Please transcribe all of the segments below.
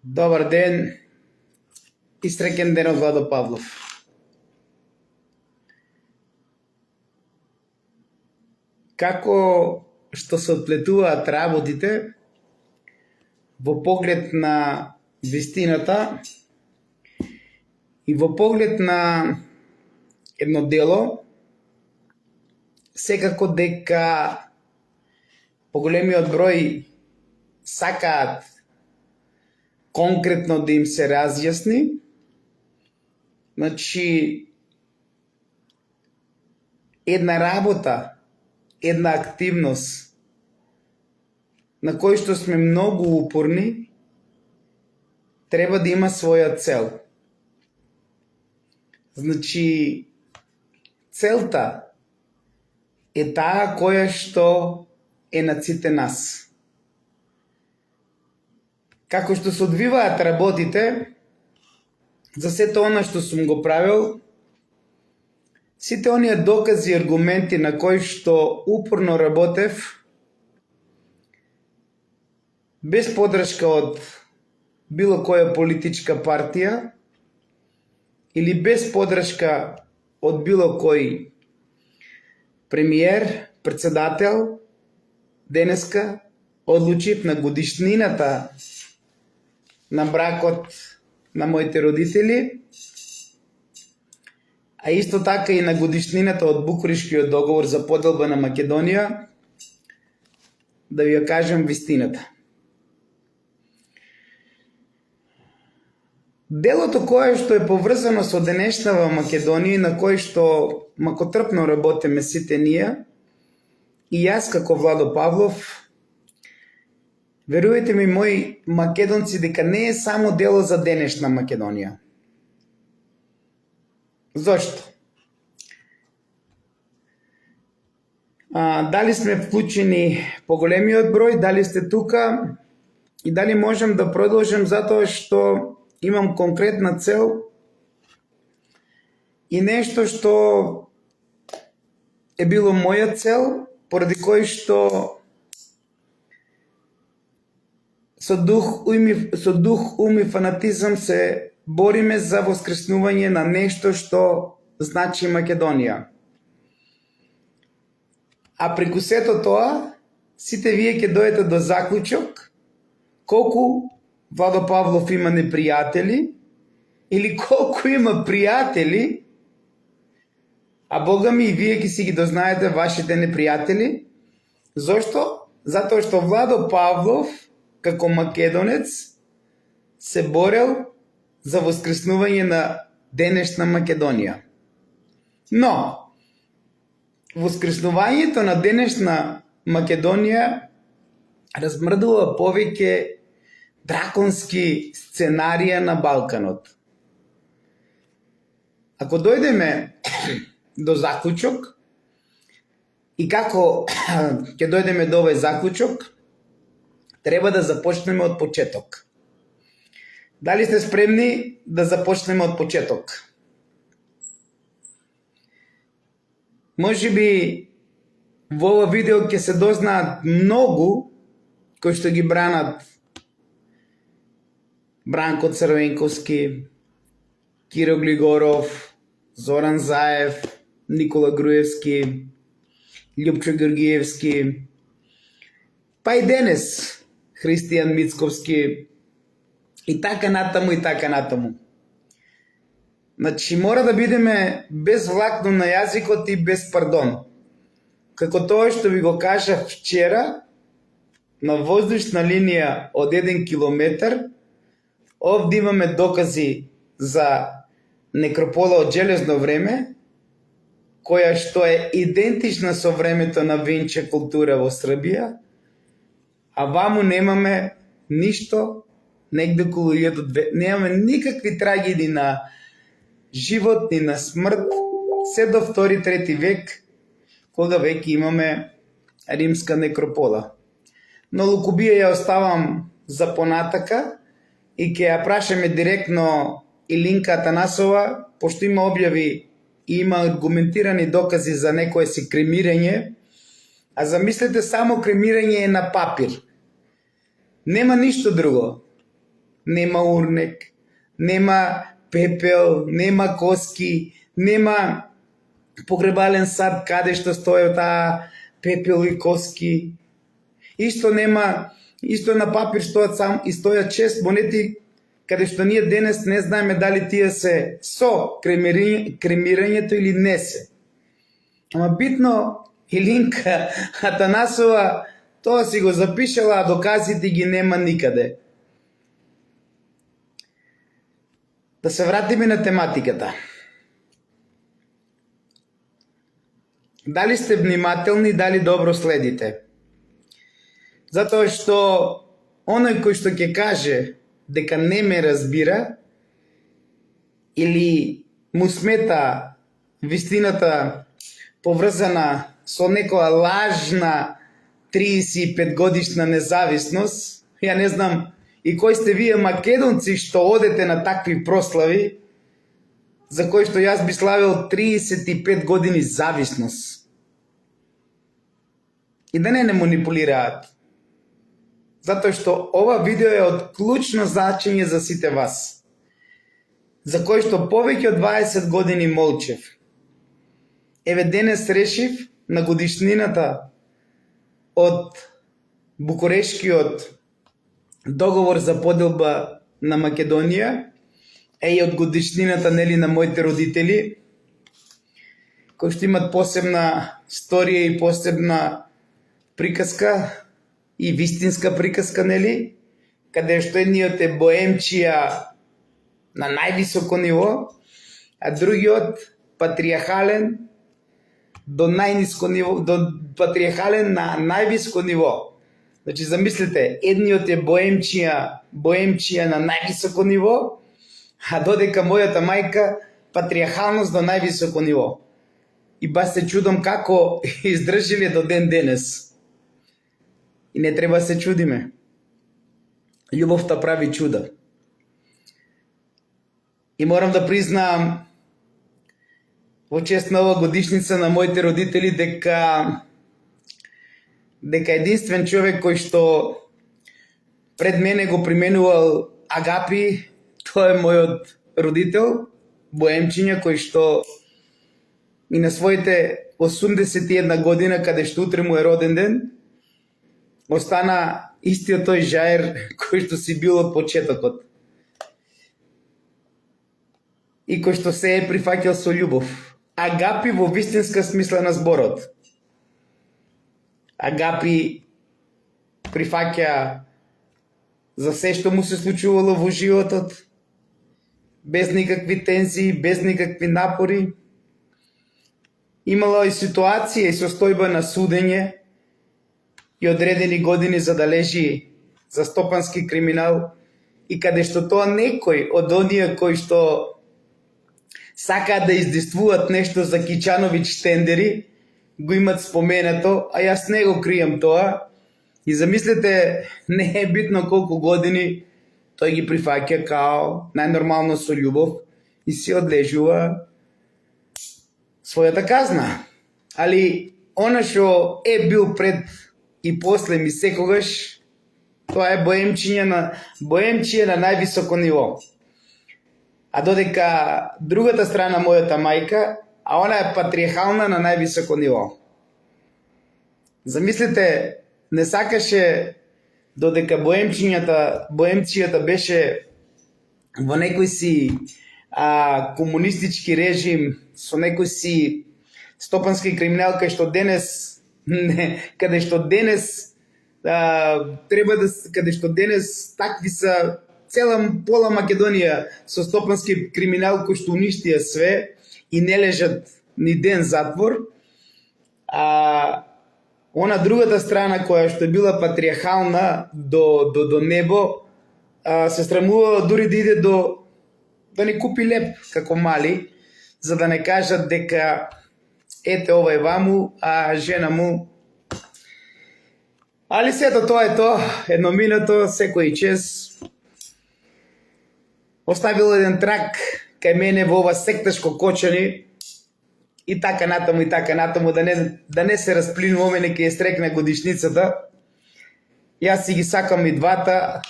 Добар ден и среќен ден од Владо Павлов. Како што се отплетуваат работите во поглед на вистината и во поглед на едно дело, секако дека поголемиот број сакаат конкретно да им се разјасни, значи една работа, една активност на кој што сме многу упорни, треба да има своја цел. Значи, целта е таа која што е на сите нас. Како што се одвиваат работите, за сето она што сум го правил, сите оние докази и аргументи на кои што упорно работев, без подршка од било која политичка партија или без подршка од било кој премиер, председател, денеска одлучив на годишнината на бракот на моите родители, а исто така и на годишнината од Букурешкиот договор за поделба на Македонија, да ви ја кажам вистината. Делото кое што е поврзано со денешнава Македонија, на кој што макотрпно работиме сите ние, и јас како Владо Павлов, верувајте ми, мои македонци, дека не е само дело за денешна Македонија. Зошто? Дали сме вклучени поголемиот број, дали сте тука и дали можам да продолжам затоа што имам конкретна цел и нешто што е било моја цел, поради кој што со дух, ум и фанатизам се бориме за воскреснување на нешто што значи Македонија. А преку сето тоа, сите вие ќе дојдете до заклучок колку Владо Павлов има непријатели или колку има пријатели, а Бога ми и вие ќе си ги дознаете вашите непријатели. Зошто? Затоа што Владо Павлов како македонец се борел за воскреснување на денешна Македонија. Но, воскреснувањето на денешна Македонија размрдува повеќе драконски сценарија на Балканот. Ако дојдеме до заклучок, и како ќе дојдеме до овој заклучок, треба да започнеме од почеток. Дали сте спремни да започнеме од почеток? Може би во ова видео ќе се дознаат многу кои што ги бранат Бранко Црвенковски, Киро Глигоров, Зоран Заев, Никола Груевски, Љупчо Георгиевски, па и денес Христијан Мицковски и така натаму и така натаму. Значи мора да бидеме без влакно на јазикот и без пардон. Како тоа што ви го кажав вчера, на воздушна линија од 1 километар, овде имаме докази за некропола од железно време, која што е идентична со времето на Венче култура во Србија, а ваму немаме ништо негде околу 1200, немаме никакви трагедии на живот ни на смрт, се до 2-3 век, кога веќе имаме римска некропола. Но лукубија ја оставам за понатака и ќе ја прашаме директно Илинка Атанасова, пошто има објави и има аргументирани докази за некое си кремирање, а замислете само кремирање е на папир. Нема ништо друго. нема урнек, нема пепел, нема коски, нема погребален сад каде што стои таа пепел и коски. Исто на папир стојат 6 монети, каде што ние денес не знаеме дали тие се со кремирањето или не се. Ама битно Илинка Атанасова тоа си го запишала, а доказите ги нема никаде. Да се вратиме на тематиката. Дали сте внимателни, дали добро следите? Затоа што оној кој што ќе каже дека не ме разбира или му смета вистината поврзана со некоја лажна 35 годишна независност, ја не знам и кои сте вие македонци што одете на такви прослави, за кои што јас би славил 35 години зависност. И да не манипулираат. Затоа што ова видео е од клучно значење за сите вас, за кои што повеќе од 20 години молчев. Еве денес решив на годишнината од Букурешкиот договор за поделба на Македонија, и од годишнината на моите родители, кои што имат посебна сторија и посебна приказка и вистинска приказка, каде што едниот е боемчија на највисоко ниво, а другиот патриархален до најниско ниво, до патриархален на највисоко ниво. Значи замислете, едниот е боемчија на највисоко ниво, а додека мојата мајка патриархалност до највисоко ниво. И бас се чудам како издржиле до ден денес. И не треба се чудиме. Љубовта прави чуда. И морам да признаам во чест на ова годишница на моите родители дека единствен човек кој што пред мене го применувал агапи, тоа е мојот родител, боемчиња, кој што и на своите 81 година, каде што утре му е роден ден, остана истиот тој жаер кој што си бил од почетокот. И кој што се е прифаќал со љубов. Агапи во вистинска смисла на зборот. Агапи прифаќа за се што му се случувало во животот, без никакви тензии, без никакви напори. Имало и ситуација и состојба на судење и одредени години за да лежи за стопански криминал, и каде што тоа некој од оние кои што сакаат да издействуваат нешто за Кичановиќ тендери, го имат споменато, а јас не го кријам тоа. И замислете, не е битно колку години, тој ги прифаќа као најнормално со љубов и си одлежува својата казна. Али она што е бил пред и после ми секогаш, тоа е боемчија на највисоко ниво. А додека другата страна, мојата мајка, а она е патриархална на највисоко ниво. Замислете, не сакаше додека боемчијата беше во некој си комунистички режим, со некој си стопански криминал, каде што денес такви са цела пола Македонија со стопански криминал кој што уништија све и не лежат ни ден затвор. Она другата страна која што била патриархална до небо, се срамувала дури да иде да не купи леп како мали, за да не кажат дека ете ова е ваму, а жена му. Али сето тоа е тоа, едно минато, секој час оставил еден трак кај мене во ова секташко кочани, и така натаму, да не се расплинуваме, нека ја стрекне годишницата. Јас си ги сакам и двата,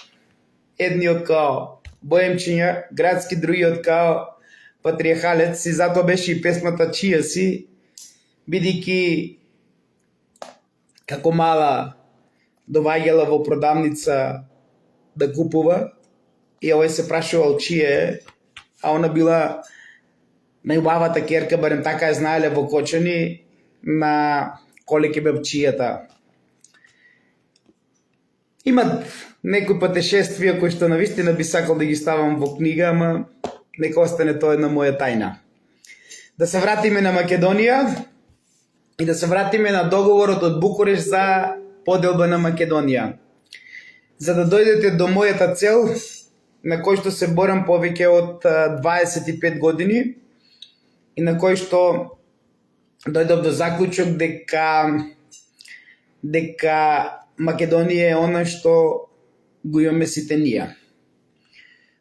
едни од као боемчиња, градски, други од као патриархалец, и затоа беше и песмата Чија си, бидејќи како мала доваѓала во продавница да купува и овој се прашувал чија е, а она била најубавата керка, барем така ја знаеле во Кочани, на Колеке Бабчијата. Имат некои патешествија кои што навистина би сакал да ги ставам во книга, ама нека остане тоа една моја тајна. Да се вратиме на Македонија и да се вратиме на договорот од Букуреш за поделба на Македонија. За да дојдете до мојата цел, на кој што се борам повеќе од 25 години и на кој што дојдов до заклучок дека Македонија е она што го имаме сите ние.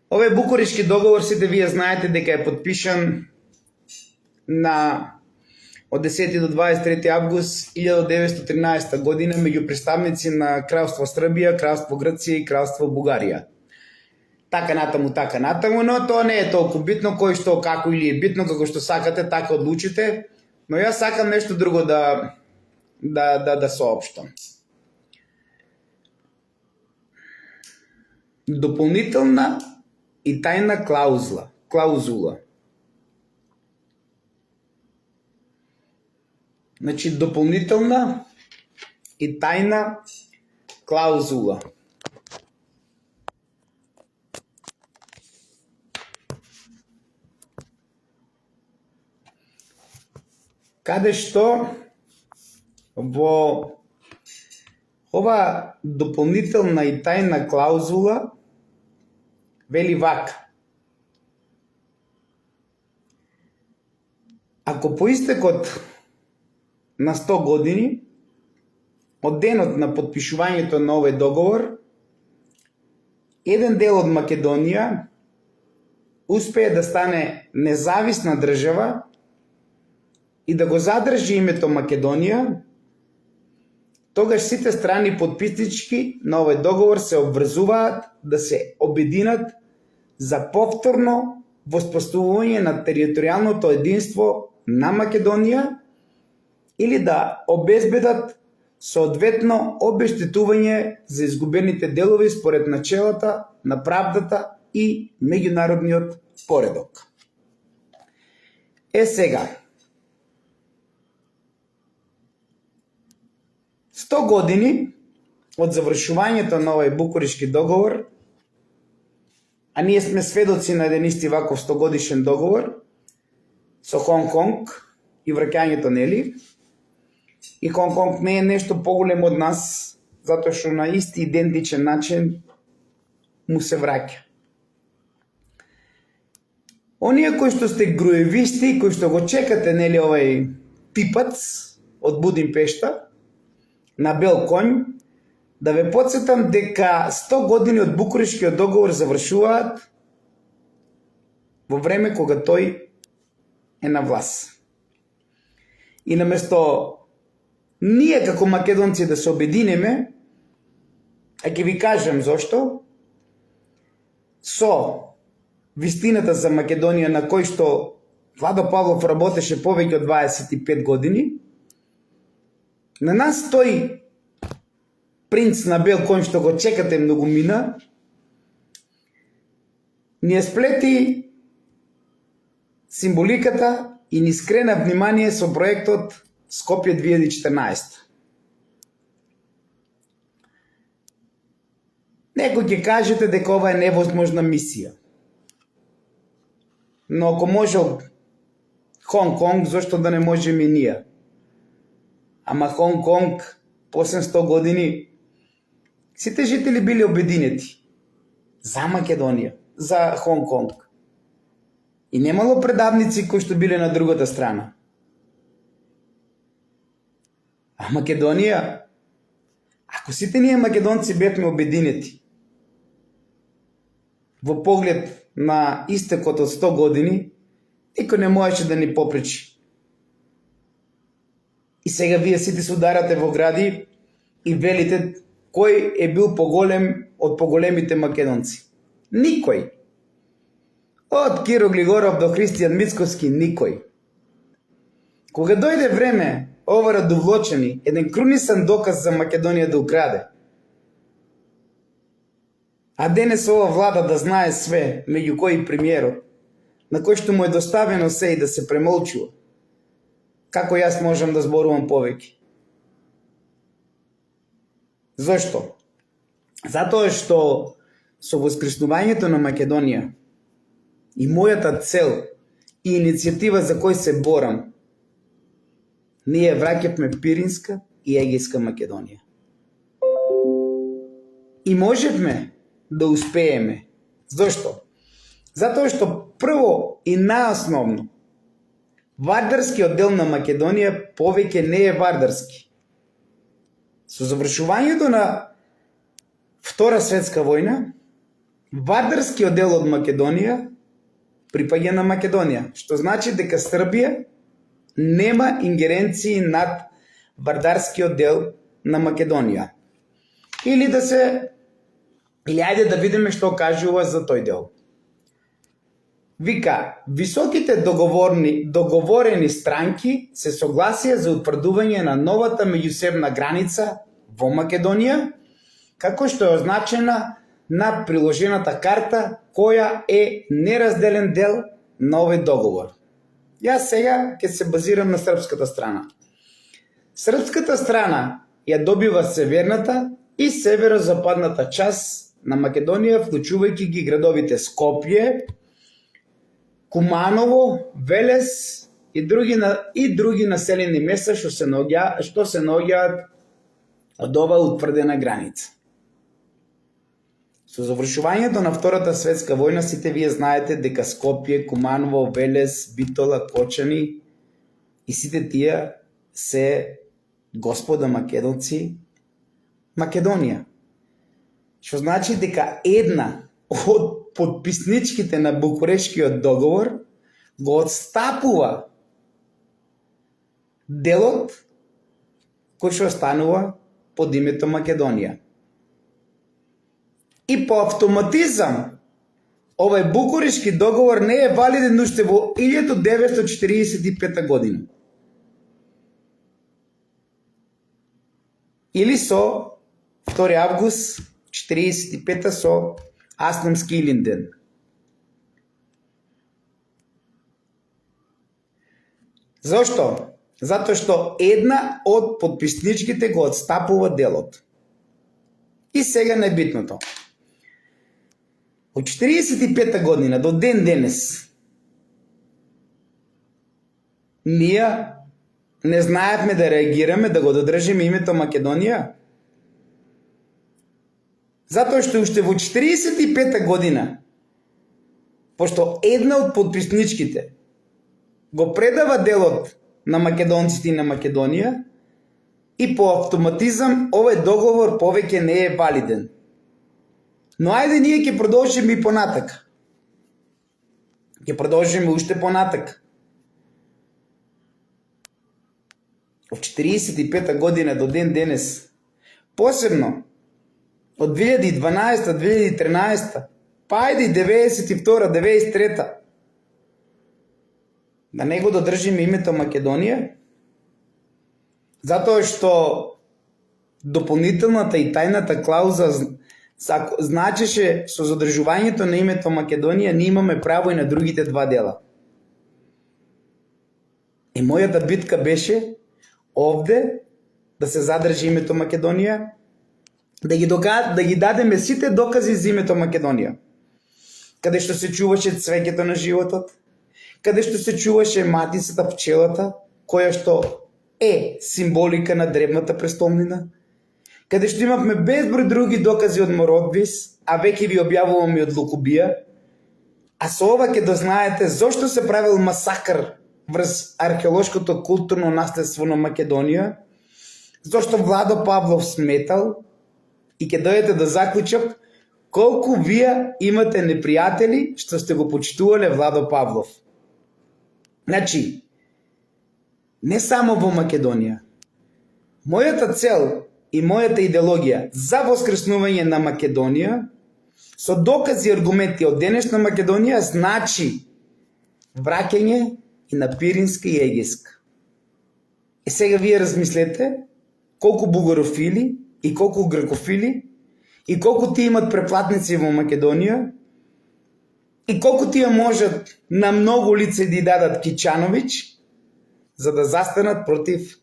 Овој Букурешки договор, сите вие знаете дека е подпишан од 10 до 23 август 1913 година меѓу представници на Кралство Србија, Кралство Грција и Кралство Бугарија. Така натаму, но тоа не е толку битно, кој што како или е битно, како што сакате, така одлучите, но јас сакам нешто друго да соопштам. Дополнителна и тајна клаузула. Значи, дополнителна и тајна клаузула. Каде што во ова дополнителна и тајна клаузула вели вака: ако по истекот на 100 години од денот на потпишувањето на овој договор, еден дел од Македонија успее да стане независна држава и да го задржи името Македонија, тогаш сите страни подписнички на овој договор се обврзуваат да се обединат за повторно воспоставување на територијалното единство на Македонија или да обезбедат соодветно обештетување за изгубените делови според начелата на правдата и меѓународниот поредок. Сега, 100 години од завршувањето на овој Букурешки договор, а ние сме сведоци на еден исти ваков 100 годишен договор со Хонг Конг и враќањето нели. И Хонг Конг не е нешто поголемо од нас, затоа што на исти идентичен начин му се враќа. Оние кои што сте груевисти, кои што го чекате нели овој пипац од Будимпешта на бел конј, да ве потсетам дека 100 години од Букурешкиот договор завршуваат во време кога тој е на власт. И наместо ние како македонци да се обединеме, а ќе ви кажам зошто, со вистината за Македонија на кој што Владо Павлов работеше повеќе од 25 години, на нас тој принц на бел конј што го чекате многумина, ни сплети символиката и ни скрена внимание со проектот Скопје 2014. Некој ќе кажете дека ова е невозможна мисија. Но ако можел Хонг Конг, зошто да не можеме и ние? Ама Хонг Конг, по 800 години, сите жители били обединети за Македонија, за Хонг Конг. И немало предавници кои што биле на другата страна. А Македонија, ако сите ние македонци бевме обединети во поглед на истекот од 100 години, никој не можеше да ни попречи. И сега вие сите се ударате во гради и велите кој е бил поголем од поголемите македонци. Никој. Од Киро Глигоров до Христијан Мицковски, никој. Кога дојде време, ова радовлочени, еден крунисан доказ за Македонија да украде. А денес ова влада да знае све, меѓу кои премиерот, на кој што му е доставено се и да се премолчува. Како јас можам да зборувам повеќе? Зошто? Затоа што со воскреснувањето на Македонија и мојата цел и иницијатива за кој се борам, ние враќавме Пиринска и Егејска Македонија. И можевме да успееме. Зошто? Затоа што прво и најосновно вардарскиот дел на Македонија повеќе не е вардарски. Со завршувањето на Втора светска војна, вардарскиот дел од Македонија припаѓа на Македонија, што значи дека Србија нема ингеренции над вардарскиот дел на Македонија. Или ајде да видиме што кажува за тој дел. Вика, високите договорени странки се согласија за утврдување на новата меѓусебна граница во Македонија, како што е означена на приложената карта, која е неразделен дел на овој договор. Јас сега ќе се базирам на српската страна. Српската страна ја добива северната и северозападната част на Македонија, вклучувајќи ги градовите Скопје, Куманово, Велес и други населени места што се наоѓаат од оваа утврдена граница. Со завршувањето на Втората светска војна сите вие знаете дека Скопје, Куманово, Велес, Битола, Кочани и сите тие се господа македонци Македонија. Што значи дека една од подписничките на Букурешкиот договор го отстапува делот кој што останува под името Македонија. И по автоматизам овој Букурешки договор не е валиден уште во 1945 година. Или со 2 август 1945 со Аснамски Илинден. Зошто? Затоа што една од подписничките го отстапува делот. И сега најбитното. Од 1945 година до ден денес ние не знаевме да реагираме, да го додржиме името Македонија. Затоа што уште во 1945 година, пошто една од подписничките го предава делот на македонците и на Македонија, и по автоматизам овој договор повеќе не е валиден. Но ајде ние ќе продолжиме и понатак. Ќе продолжиме уште понатак. Од 1945 година до ден денес, посебно од 2012, 2013, па ајде и 92, 93, да не го додржиме името Македонија, затоа што дополнителната и тајната клауза значеше со задржувањето на името Македонија ние имаме право и на другите два дела. И мојата битка беше овде да се задржи името Македонија, да ги дадеме сите докази за името Македонија. Каде што се чуваше цвеќето на животот, каде што се чуваше матицата пчелата, која што е символика на древната престолнина, каде што имавме безброј други докази од Мородвис, а веќе ви објавуваме од Лукубија, а со ова ќе дознаете зошто се правил масакр врз археолошкото културно наследство на Македонија, зошто Владо Павлов сметал, и ќе дојдете до заклучок колку вие имате непријатели што сте го почитувале Владо Павлов. Значи, не само во Македонија. Мојата цел и мојата идеологија за воскреснување на Македонија со докази и аргументи од денешна Македонија значи враќање и на Пиринска и Егејска. И сега вие размислете колку бугарофили и колку грекофили и колку тие имат преплатници во Македонија и колку тие можат на многу лице да дадат Кичановиќ за да застанат против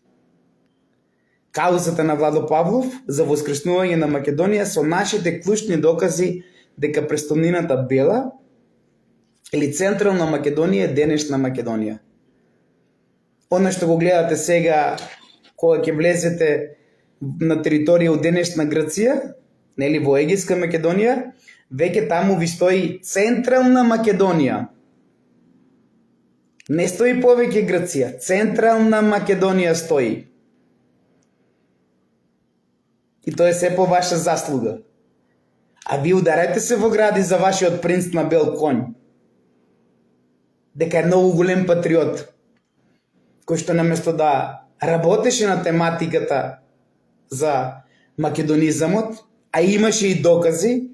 каузата на Владо Павлов за воскреснување на Македонија со нашите клучни докази дека престолнината Бела или централна Македонија е денешна Македонија. Она што го гледате сега кога ќе влезете на територија од денешна Грција, нели во Егејска Македонија, веќе таму ви стои централна Македонија. Не стои повеќе Грција, централна Македонија стои. И тоа е се по ваша заслуга. А ви ударете се во гради за вашиот принц на бел конј. Дека е многу голем патриот, кој што наместо да работеше на тематиката за македонизамот, а имаше и докази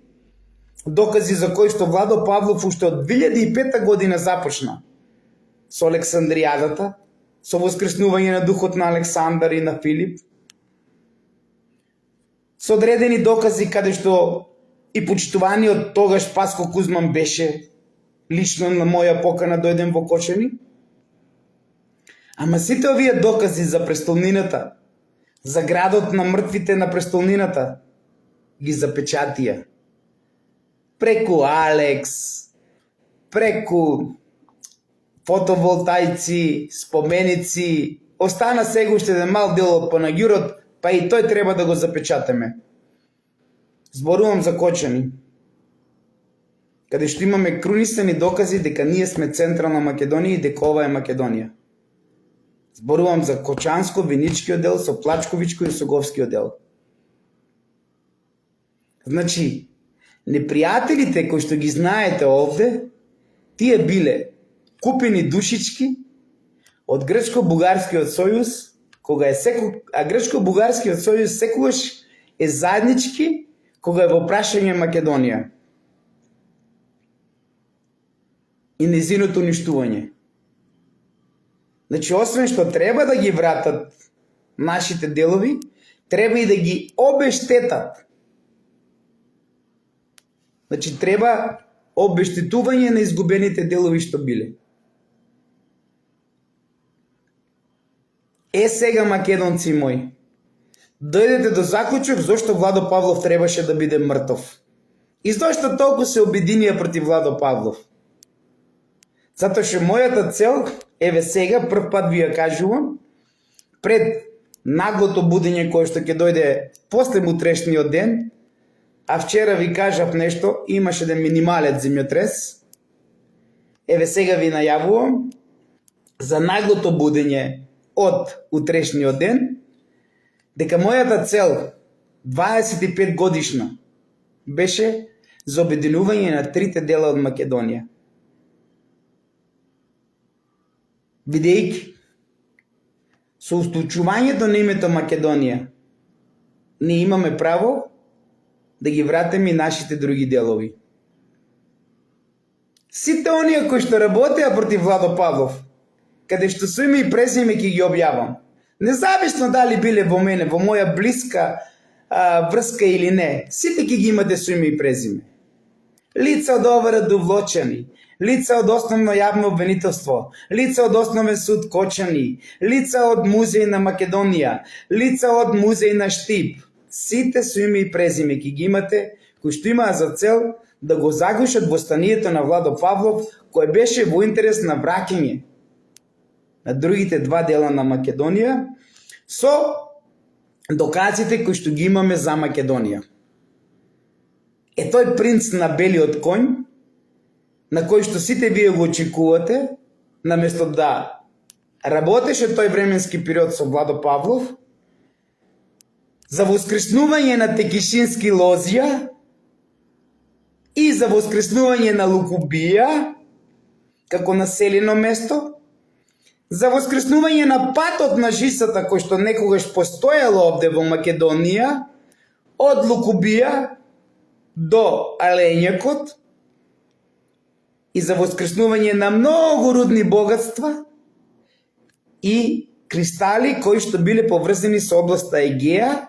за кои што Владо Павлов уште од 2005 година започна со Александријадата, со воскреснување на духот на Александар и на Филип, со одредени докази каде што и почитуваниот тогаш Паско Кузман беше лично на моја покана дојден во Кочани. Ама сите овие докази за престолнината, за градот на мртвите на престолнината, ги запечатија. Преку Алекс, преку фотоволтаици, споменици, остана сега уште еден мал дел од Панагюрот, па и тој треба да го запечатаме. Зборувам за Кочани, каде што имаме крунисани докази дека ние сме централна Македонија и дека ова е Македонија. Зборувам за Кочанско, Виничкиот дел, со Плачковичко и Соговскиот дел. Значи, непријателите кои што ги знаете овде, тие биле купени душички од Грчко-Бугарскиот сојуз, а Грчко-Бугарскиот сојуз секогаш е заеднички кога е во прашање Македонија и незиното уништување. Значи, освен што треба да ги вратат нашите делови, треба и да ги обештетат. Значи, треба обештетување на изгубените делови што биле. Сега, македонци мои, дојдете до заклучок зошто Владо Павлов требаше да биде мртов. И зошто толку се обединија против Владо Павлов. Затоа што мојата цел, еве сега, прв пат ви ја кажувам, пред наглото будење кое што ќе дојде после утрешниот ден, а вчера ви кажав нешто, имаше еден минимален земјотрес, еве сега ви најавувам, за наглото будење од утрешниот ден, дека мојата цел, 25 годишна, беше за обединување на трите дела од Македонија. Бидејќи со устойчувањето на името Македонија, ние имаме право да ги вратиме и нашите други делови. Сите оние кои што работеа против Владо Павлов, каде што со име и презиме ќе ги објавам, независно дали биле во мене, во моја блиска врска или не, сите ќе ги имате со име и презиме. Лица од ОВР Довлочани, лица од Основно јавно обвинителство, лица од Основен суд Кочани, лица од Музеј на Македонија, лица од Музеј на Штип, сите со име и презиме ќе ги имате, кои што имаа за цел да го заглушат востанието на Владо Павлов, кој беше во интерес на враќање на другите два дела на Македонија, со доказите кои што ги имаме за Македонија. Тој принц на белиот конј, на кој што сите вие го очекувате, наместо да работеше тој временски период со Владо Павлов, за воскреснување на Текишински Лозија и за воскреснување на Лукубија, како населено место, за воскреснување на патот на жисата кој што некогаш постоело овде во Македонија, од Лукубија до аленјакот и за воскреснување на многу рудни богатства и кристали кои што биле поврзани со областа Егеја,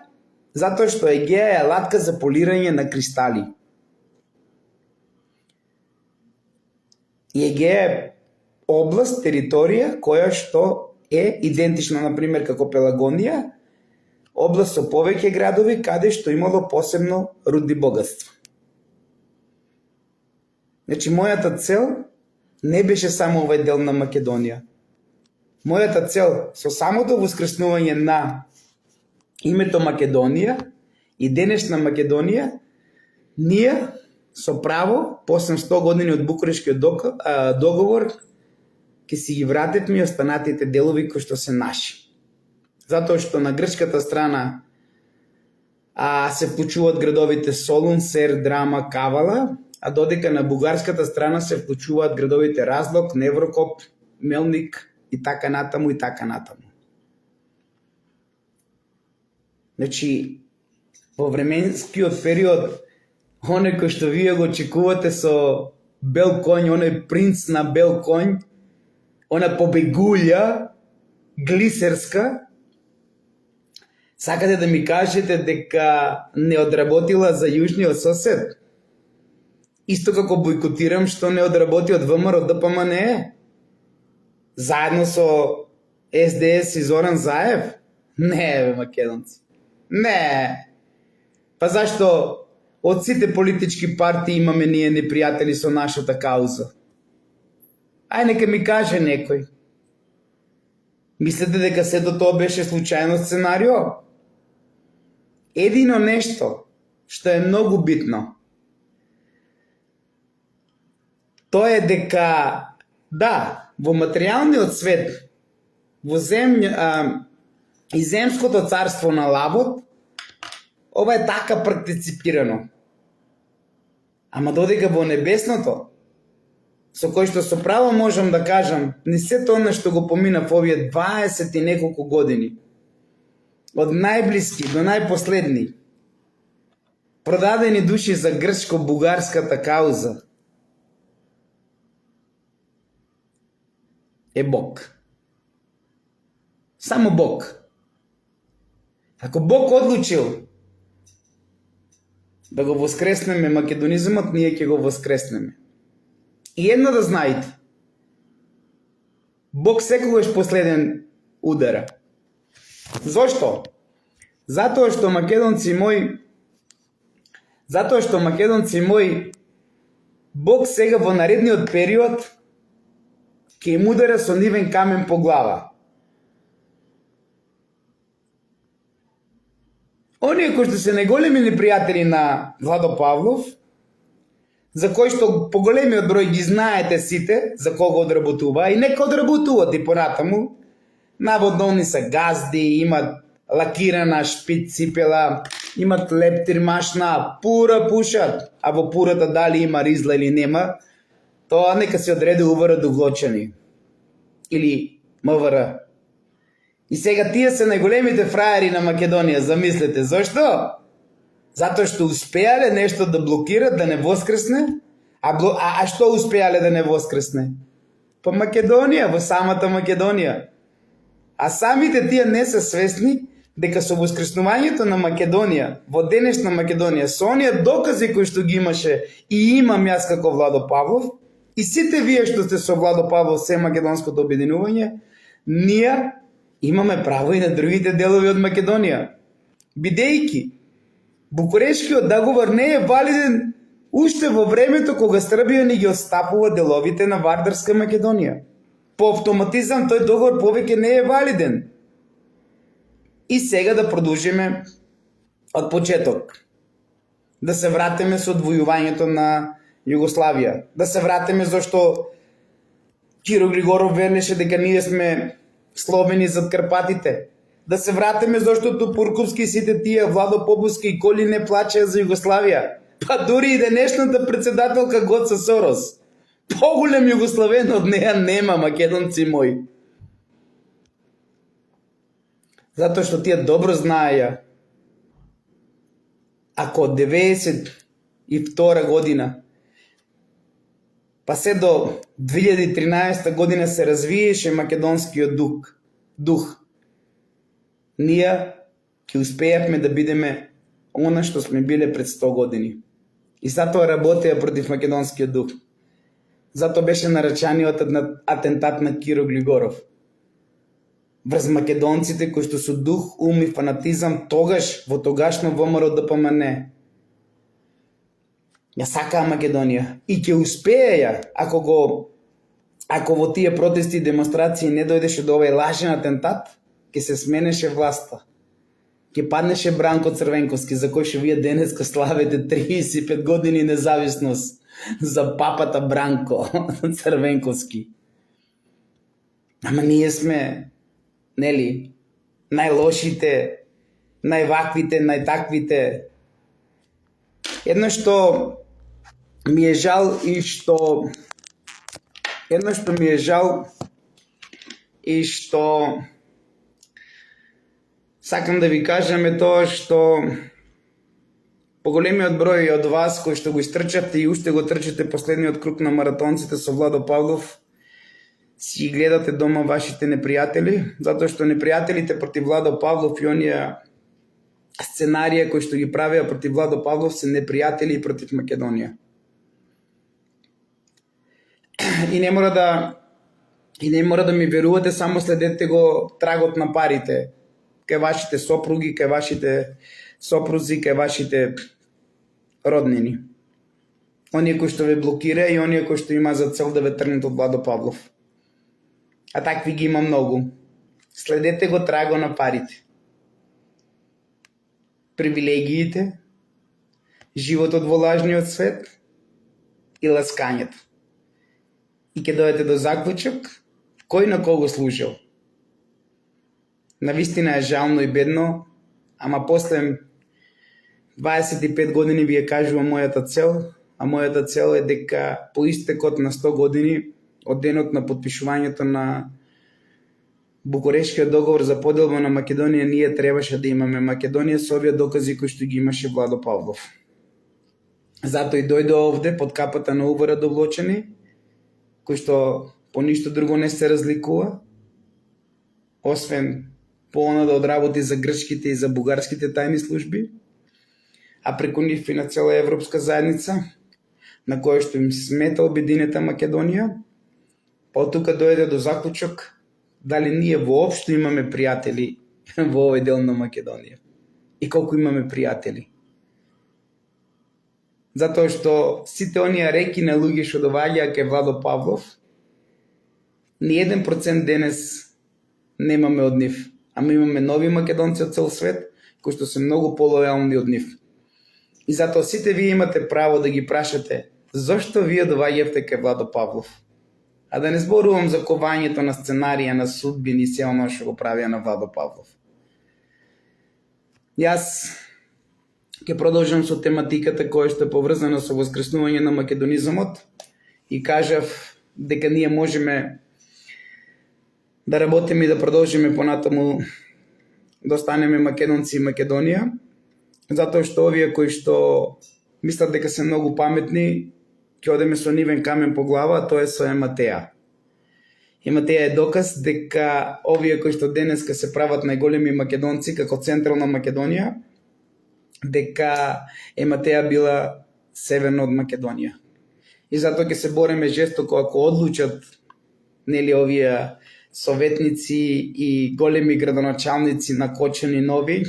затоа што Егеја е алатка за полирање на кристали. И Егеја е област, територија која што е идентична, например, како Пелагонија, област со повеќе градови каде што имало посебно рудни богатства. Значи, мојата цел не беше само овој дел на Македонија. Мојата цел со самото воскреснување на името Македонија и денешна Македонија, ние со право, после 100 години од Букурешкиот договор, ќе си ги вратевме останатите делови кои што се наши. Затоа што на грчката страна се вклучуваат градовите Солун, Сер, Драма, Кавала, а додека на бугарската страна се вклучуваат градовите Разлог, Неврокоп, Мелник и така натаму и така натаму. Значи, во временскиот период, оној кој што вие го очекувате со бел конј, оној принц на бел конј, она побегулја глисерска, сакате да ми кажете дека не одработила за јужниот сосед? Исто како бойкотирам што не одработи од ВМРО ДПМНЕ? Заедно со СДС и Зоран Заев? Не, македонци. Не. Па зашто од сите политички партии имаме ние непријатели со нашата кауза? Ај, нека ми каже некој. Мислите дека сето тоа беше случајно сценарио? Едино нешто што е многу битно, тоа е дека, да, во материјалниот свет, во и земското царство на лавот, ова е така практиципирано. Ама додека во небесното, со кој што со право можам да кажам, не се тоа што го поминав овие 20 и неколку години, од најблиски до најпоследни, продадени души за грчко-бугарската кауза, е Бог. Само Бог. Ако Бог одлучил да го воскреснеме македонизмот, ние ќе го воскреснеме. И едно да знаете, Бог секогаш последен удара. Зошто? Затоа што македонци мои, Бог сега во наредниот период ќе им удара со нивен камен по глава. Оние кои што се најголеми непријатели на Владо Павлов, за кои што поголемиот број ги знаете сите, за кого одработува, и нека одработуваат и понатаму, наводно они се газди, имат лакирана шпиц ципела, имат лептир машна, пура пушат, а во пурата дали има ризла или нема, тоа нека се одреди УВР до Влочани или МВР. И сега тие се најголемите фраери на Македонија, замислете, зашто? Затоа што успеале нешто да блокират, да не воскресне, а што успеале да не воскресне? Па Македонија, во самата Македонија. А самите тие не се свесни дека со воскреснувањето на Македонија, во денешна Македонија, со оние докази кои што ги имаше и имам јас како Владо Павлов, и сите вие што сте со Владо Павлов, се македонското обединување, ние имаме право и на другите делови од Македонија. Бидејќи Букурешкиот договор не е валиден уште во времето кога Србија ни ги отстапува деловите на Вардарска Македонија. По автоматизам тој договор повеќе не е валиден. И сега да продолжиме од почеток. Да се вратиме со одвојувањето на Југославија. Да се вратиме зашто Киро Григоров велеше дека ние сме словени зад Карпатите. Да се вратиме зашто Тупурковски сите тие, Владо Поповски и Коли не плачеа за Југославија. Па дури и денешната председателка Гоца Сорос. Поголем југославен од неа нема, македонци мои. Затоа што тие добро знаеја, ако од 90 2002 година. Па се до 2013 година се развиеше македонскиот дух. Ние ќе успеевме да бидеме она што сме биле пред 100 години. И затоа работеа против македонскиот дух. Затоа беше наречаниот атентат на Киро Глигоров. Врз македонците кои што со дух, ум и фанатизам тогаш во тогашно ВМРО ДПМН ја сакаа Македонија и ќе успееја ако во тие протести и демонстрации не дојдеше до овој лажен атентат, ќе се сменеше власта. Ќе паднеше Бранко Црвенковски, за кој што вие денеска славите 35 години независност за папата Бранко Црвенковски. Ама ние сме, нели, најлошите, најваквите, најтаквите. Едно што ми е жал и што сакам да ви кажам е тоа што поголемиот број од вас кои што го истрчавте и уште го трчите последниот круг на маратонците со Владо Павлов, си гледате дома вашите непријатели, затоа што непријателите против Владо Павлов и оние сценарија кои што ги правеа против Владо Павлов се непријатели и против Македонија. И не мора да ми верувате, само следете го трагот на парите кај вашите сопруги, кај вашите сопрузи, кај вашите роднини. Оние кои што ве блокира и оние кои што има за цел да ве тргнат од Владо Павлов. А такви ги има многу. Следете го траго на парите. Привилегиите, животот во лажниот свет и ласкањето. И ќе дојдете до заклучок кој на кого служил. Навистина е жално и бедно, ама после 25 години ви ја кажувам мојата цел, а мојата цел е дека по истекот на 100 години од денот на потпишувањето на Букурештскиот договор за поделба на Македонија, ние требаше да имаме Македонија со овие докази кои што ги имаше Владо Павлов. Затоа и дојде овде под капата на УВР довлочени, кој што по ништо друго не се разликува, освен по она да одработи за грчките и за бугарските тајни служби, а преку нив и на цела европска заедница, на која што им смета обединета Македонија, па тука дојде до заклучок дали ние воопшто имаме пријатели во овој дел на Македонија и колку имаме пријатели. Затоа што сите оние реки на луѓе што доаѓаа кај Владо Павлов, ни 1% денес немаме од нив, ама имаме нови македонци од цел свет кои што се многу полојални од нив. И затоа сите вие имате право да ги прашате зошто вие доаѓавте кај Владо Павлов. А да не зборувам за кованјето на сценарија, на судбини и се оно што го правија на Владо Павлов. Јас ќе продолжам со тематиката која што е поврзана со воскреснување на македонизмот и кажав дека ние можеме да работиме и да продолжиме понатаму да останеме македонци и Македонија, затоа што овие кои што мислат дека се многу паметни, ќе одеме со нивен камен по глава, а тоа е со Ематеа. Ематеа е доказ дека овие кои што денеска се прават најголеми македонци како Централна Македонија, дека Ематеа била северно од Македонија. И затоа ќе се бореме жестоко ако одлучат нели овие советници и големи градоначалници накочени нови,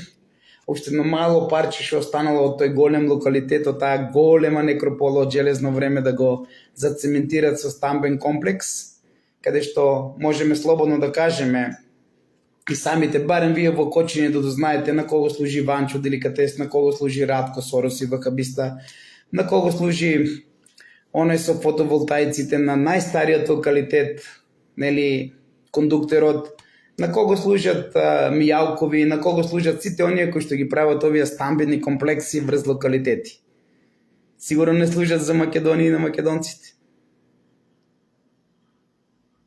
уште едно мало парче што останало од тој голем локалитет, од таа голема некропола од железно време да го зацементират со стамбен комплекс, каде што можеме слободно да кажеме и самите, барем вие во Кочине да дознаете на кого служи Ванчо Деликатес, на кого служи Радко Сорос и вахабиста, на кого служи оној со фотоволтаиците на најстариот локалитет, нели, кондуктерот, на кого служат Мијалкови, на кого служат сите оние кои што ги прават овие стамбени комплекси врз локалитети. Сигурно не служат за Македонија и на македонците.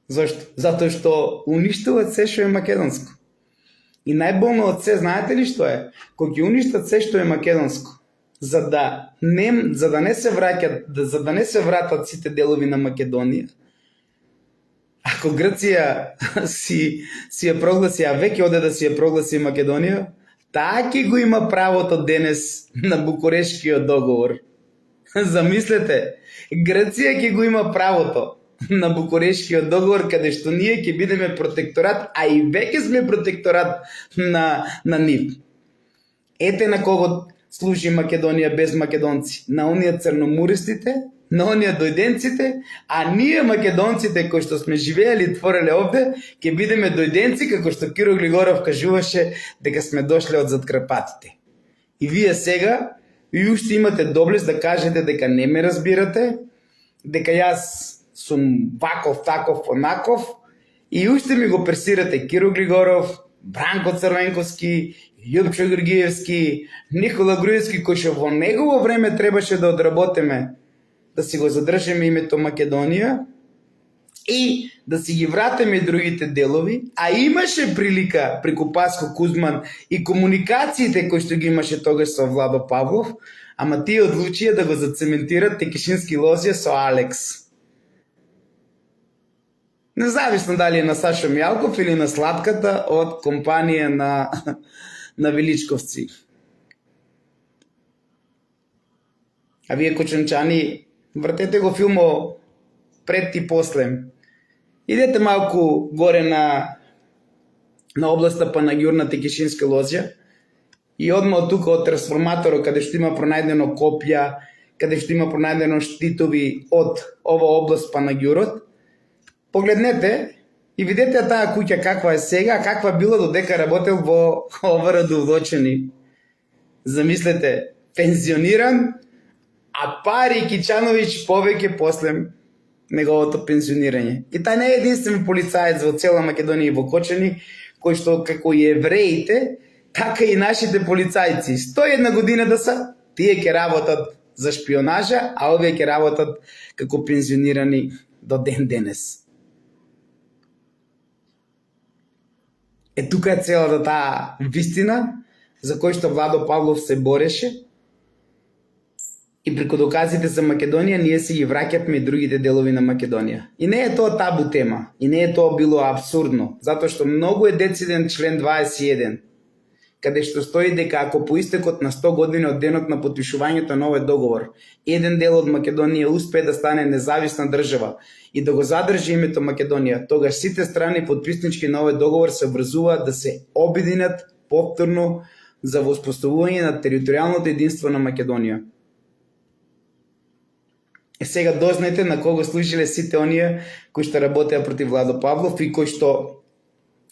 Зошто? Затоа што уништуваат се што е македонско. И најболно од се, знаете ли што е? Кога ги уништат се што е македонско, за да не се вратат сите делови на Македонија, ако Грција си ја прогласи, а веќе оде да си ја прогласи Македонија, таа ќе го има правото денес на Букурешкиот договор. Замислете, Грција ќе го има правото на Букурешкиот договор, каде што ние ќе бидеме протекторат, а и веќе сме протекторат на нив. Ете на кого служи Македонија без македонци, на оние црномуристите, на оние дојденците, а ние македонците кои што сме живеели и твореле овде, ќе бидеме дојденци, како што Киро Глигоров кажуваше дека сме дошле од зад Карпатите. И вие сега и уште имате доблест да кажете дека не ме разбирате, дека јас сум ваков, таков, онаков, и уште ми го пресирате Киро Глигоров, Бранко Црвенковски, Јупчо Георгиевски, Никола Груевски, кој што во негово време требаше да одработиме, да си го задржиме името Македонија и да си ги вратиме другите делови, а имаше прилика преку Паско Кузман и комуникациите кои што ги имаше тогаш со Владо Павлов, ама тие одлучија да го зацементират Текешински лозија со Алекс. Независно дали е на Сашо Мјалков или на Сладката од компанија на Величковци. А вие кочанчани, вратете го филмо пред и после. Идете малку горе на областа Панагюр на Текешинска лозја и одма од тука од трансформаторот каде што има пронајдено копја, каде што има пронајдено штитови од ова област Панагюрот, погледнете и видете таа куќа каква е сега, а каква била додека работел во ОВР Довлочени. Замислете, пензиониран, а Пари Кичановиќ повеќе после неговото пензионирање. И тај не е единствен полицаец во цела Македонија и во Кочани, кој што како и евреите, така и нашите полицајци, 101 година да се, тие ќе работат за шпионажа, а овие ќе работат како пензионирани до ден денес. Е тука е целата таа вистина за кој што Владо Павлов се бореше и преку доказите за Македонија ние си ги враќавме и другите делови на Македонија. И не е тоа табу тема, и не е тоа било абсурдно, затоа што многу е дециден член 21, каде што стои дека ако по истекот на 100 години од денот на потпишувањето на овој договор, еден дел од Македонија успее да стане независна држава и да го задржи името Македонија, тогаш сите страни потписнички на овој договор се обврзуваат да се обединат повторно за воспоставување на територијалното единство на Македонија. Сега дознаете на кого служиле сите оние кои што работеа против Владо Павлов и кои што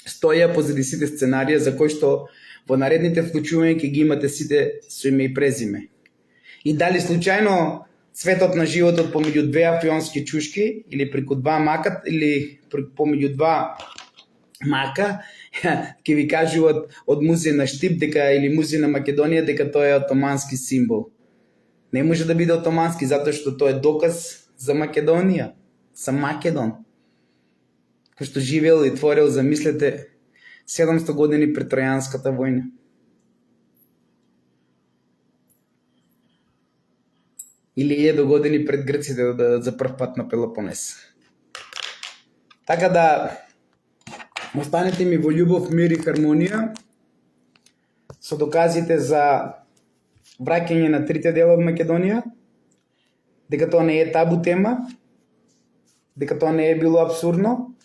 стоја позади сите сценарија за кои што во наредните вклучувања ќе ги имате сите со име и презиме. И дали случајно цветот на животот помеѓу две афионски чушки или преку два мака или помеѓу два мака ќе ви кажуваат од музеј на Штип дека или музеј на Македонија дека тоа е отомански символ. Не може да биде отомански затоа што тоа е доказ за Македонија, за Македон, кој што живеел и творел, замислете, 700 години пред Тројанската војна. Или 1000 години пред грците за прв пат на Пелопонес. Така да, останете ми во љубов, мир и хармонија со доказите за враќање на трите дела од Македонија, дека тоа не е табу тема, дека тоа не е било абсурдно,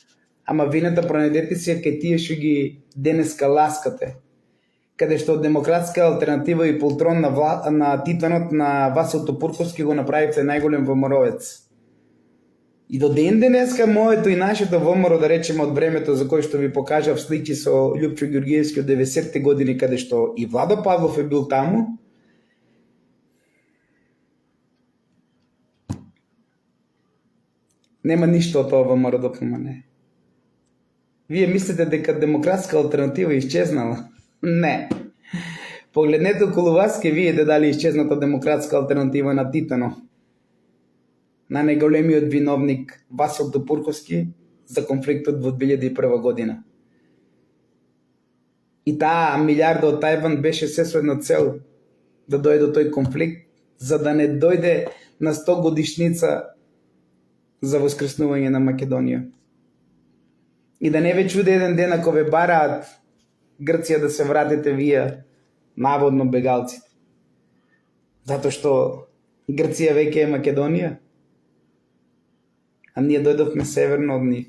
ама вината пронедете си кај тие што ги денеска ласкате, каде што демократска алтернатива и полтрон на титанот на Васил Топурковски го направивте најголем ВМРО-ец. И до ден денеска моето и нашето ВМРО, да речеме од времето за кој што ви покажав слики со Љупчо Георгиевски од 90-те години, каде што и Владо Павлов е бил таму, нема ништо од тоа ВМРО да помане. Вие мислите дека демократска алтернатива исчезнала? Не. Погледнете околу вас, ке видите дали исчезната демократска алтернатива на Титано, на најголемиот виновник Васил Топурковски за конфликтот во 2001 година. И таа милиарда од Тајван беше се со една цел, да дојде до тој конфликт, за да не дојде на 100 годишница за воскреснување на Македонија. И да не ве чуде еден ден ако ве бараат Грција да се вратите вие, наводно бегалците. Затоа што Грција веќе е Македонија, а ние дојдовме северно од нив.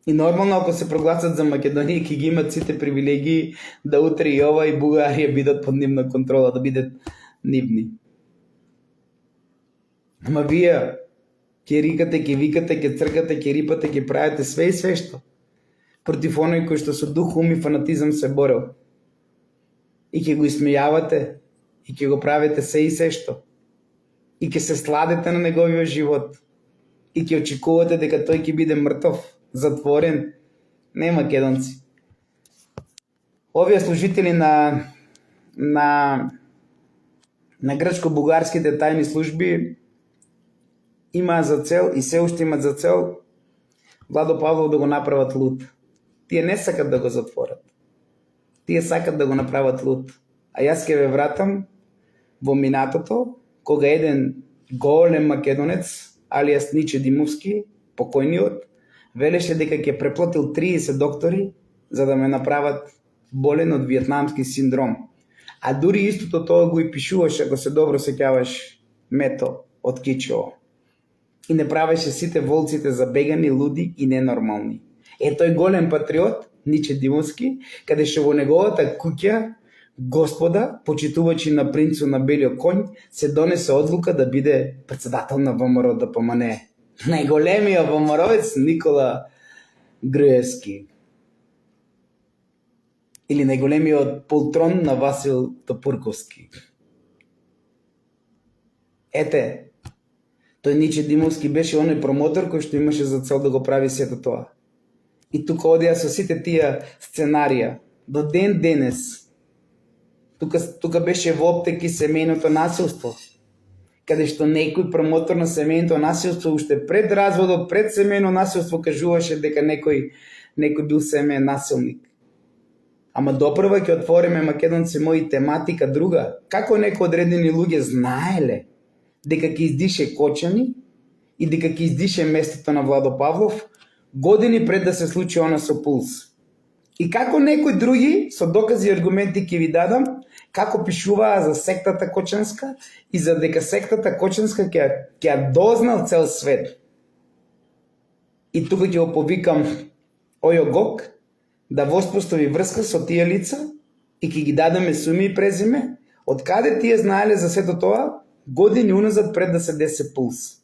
И нормално ако се прогласат за Македонија, ќе ги имат сите привилегии да утре и ова и Бугарија бидат под нивна контрола, да бидат нивни. Ама вие ќе рикате, ќе викате, ќе цркате, ќе рипате, ќе правите све и све што против оној кој што со дух, ум и фанатизам се борел. И ќе го исмејавате, и ќе го правите се и се што. И ќе се сладете на неговиот живот. И ќе очекувате дека тој ќе биде мртов, затворен. Не, македонци. Овие служители на грчко-бугарските тајни служби имаат за цел и се уште имат за цел Владо Павлов да го направат луд. Тие не сакат да го затворат. Тие сакат да го направат луд. А јас ќе ве вратам во минатото, кога еден голем македонец, алијас Ниче Димовски, покојниот, велеше дека ќе преплатил 30 доктори за да ме направат болен од виетнамски синдром. А дури истото тоа го и пишуваше, ако се добро сеќаваш, Мето од Кичево. И не правеше сите волците забегани, луди и ненормални. Е тој голем патриот, Ниче Димовски, каде што во неговата куќа Господа, почитувачи на принцу на белиот конј, се донесе одлука да биде председател на ВМРО да помане најголемиот ВМРО-вец Никола Груевски. Или најголемиот полтрон на Васил Топурковски. Ете, тој Ниче Димовски беше оној промотор кој што имаше за цел да го прави сето тоа. И тука одеа со сите тие сценарија. До ден денес. Тука беше во оптеки семејното насилство. Каде што некој промотор на семејното насилство уште пред разводот, пред семејно насилство кажуваше дека некој бил семеен насилник. Ама допрва ќе отвориме, македонци мои, тематика друга. Како некои одредени луѓе знаеле дека ќе издише Кочани и дека ќе издише местото на Владо Павлов години пред да се случи она со Пулс. И како некои други, со докази и аргументи ќе ви дадам, како пишуваа за сектата Кочанска и за дека сектата Кочанска ќе ја дознал цел свет. И тука ќе го повикам Ојо Гог да воспостави врска со тие лица и ќе ги дадеме суми и презиме, од каде тие знаеле за сето тоа години уназад пред да се десе Пулс.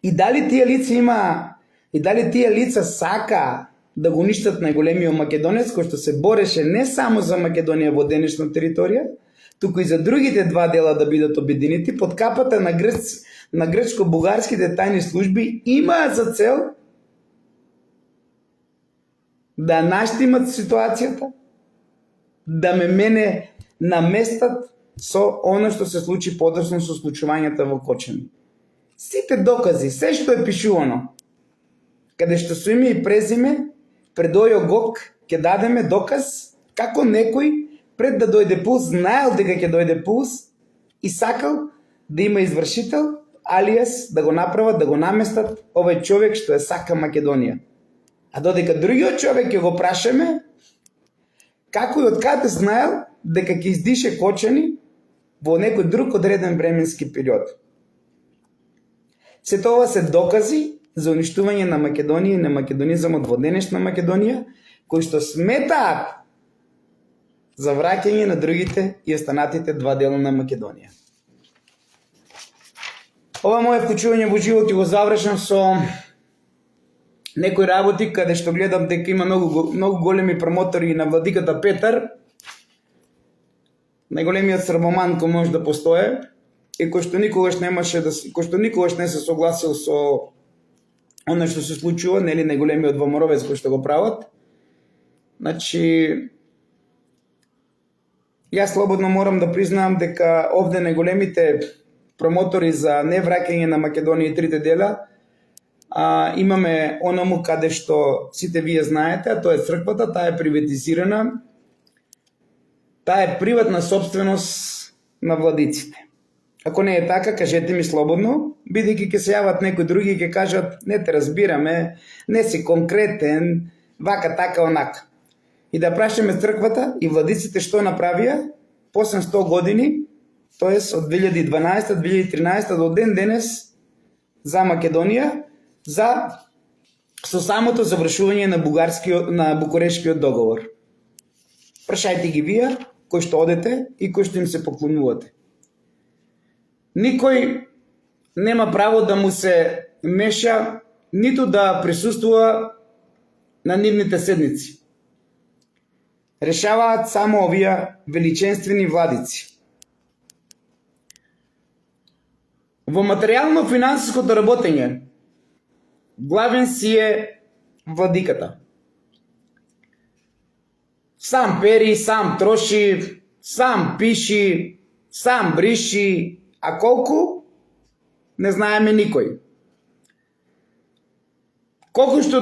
И дали тие лица сака да го уништат најголемиот македонец кој што се бореше не само за Македонија во денешна територија, туку и за другите два дела да бидат обединети под капата на грчко-бугарските тајни служби, имаат за цел да наштимат ситуацијата, да мене наместат со оно што се случи подоцна со случувањата во Кочани. Сите докази, се што е пишувано, каде што со име и презиме, пред Ојо Гог ќе дадеме доказ како некој пред да дојде Пулс знаел дека ќе дојде Пулс и сакал да има извршител, алијас да го направат, да го наместат овој човек што е сака Македонија. А додека другиот човек ќе го прашаме како и од каде знаел дека ќе издише Кочани во некој друг одреден временски период. Сето ова се докази за уништување на Македонија и на македонизамот во денешна Македонија, кои што сметаат за враќање на другите и останатите два дела на Македонија. Ова моје вклучување во живот ќе го завршам со некои работи каде што гледам дека има многу големи промотори на владиката Петар, најголемиот србоман кој може да постое и кој што никогаш не се согласил со оно што се случува, нели најголемиот ВМРО-вец кој што го прават. Значи, јас слободно морам да признаам дека овде најголемите промотори за невраќање на Македонија и трите дела имаме онаму каде што сите вие знаете, а тоа е црквата, таа е приватизирана таа е приватна собственост на владиците. Ако не е така, кажете ми слободно, бидејќи ќе се јават некои други и ќе кажат не те разбираме, не си конкретен, вака, така, онака. И да прашаме црквата и владиците што направија по 800 години, т.е. од 2012-2013 до ден денес за Македонија, со самото завршување на Букурешкиот договор. Прашајте ги вие, кои што одете и кои што им се поклонувате. Никој нема право да му се меша, ниту да присуствува на нивните седници. Решаваат само овие величенствени владици. Во материјално-финансиското работење, главен си е владиката. Сам пери, сам троши, сам пиши, сам бриши, а колку? Не знаеме никој. Колку што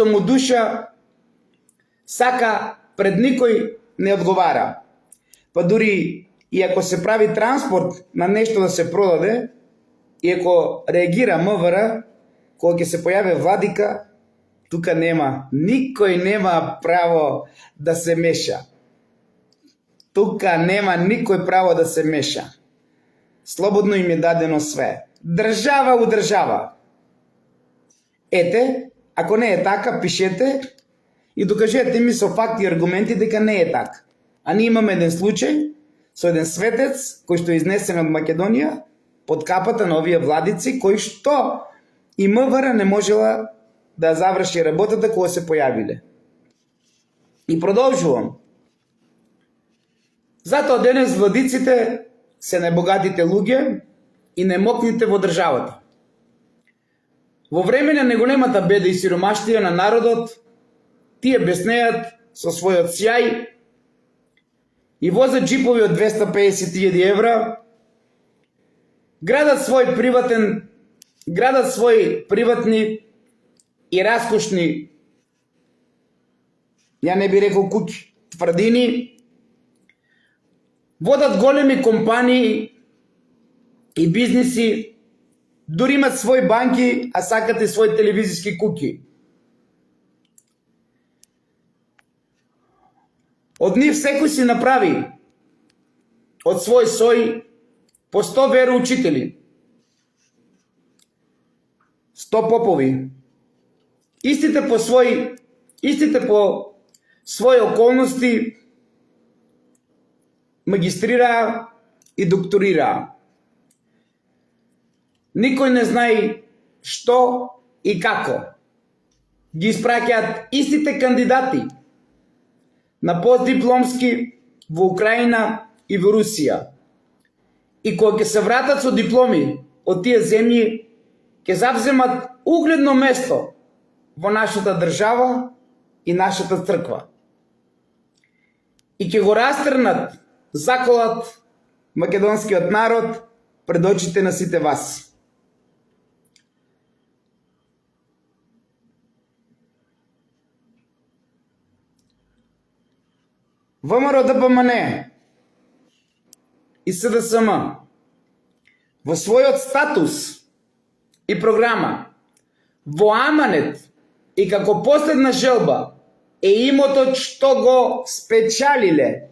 му душа сака, пред никој не одговара. Па дури и ако се прави транспорт на нешто да се продаде, и ако реагира МВР, кога ќе се појави владика, тука никој нема право да се меша. Тука нема никој право да се меша. Слободно им е дадено све. Држава у држава. Ете, ако не е така, пишете и докажете ми со факти и аргументи дека не е така. А ние имаме еден случај со еден светец кој што е изнесен од Македонија под капата на овие владици, кои што и МВР не можела да заврши работата кога се појавиле. И продолжувам. Затоа денес владиците се најбогатите луѓе и најмокните во државата. Во време на неголемата беда и сиромаштија на народот, тие беснеат со својот сјај и возат джипови од 250.000 евра, градат свои приватни и раскошни, ја не би рекол куќи, тврдини, водат големи компании и бизниси, дури имат своји банки, а сакат и своји телевизиски куќи. Од нив секој си направи од свој сој по 100 вероучители, 100 попови. Истите по своји околности магистрираа и докторираа. Никој не знае што и како. Ги испраќаат истите кандидати на постдипломски во Украина и во Русија. И кога ќе се вратат со дипломи од тие земји, ќе завземат угледно место во нашата држава и нашата црква. И ќе го растрнат, заколат македонскиот народ пред очите на сите вас. ВМРО ДПМН и СДСМ во својот статус и програма, во аманет и како последна желба е имотот што го спечалиле.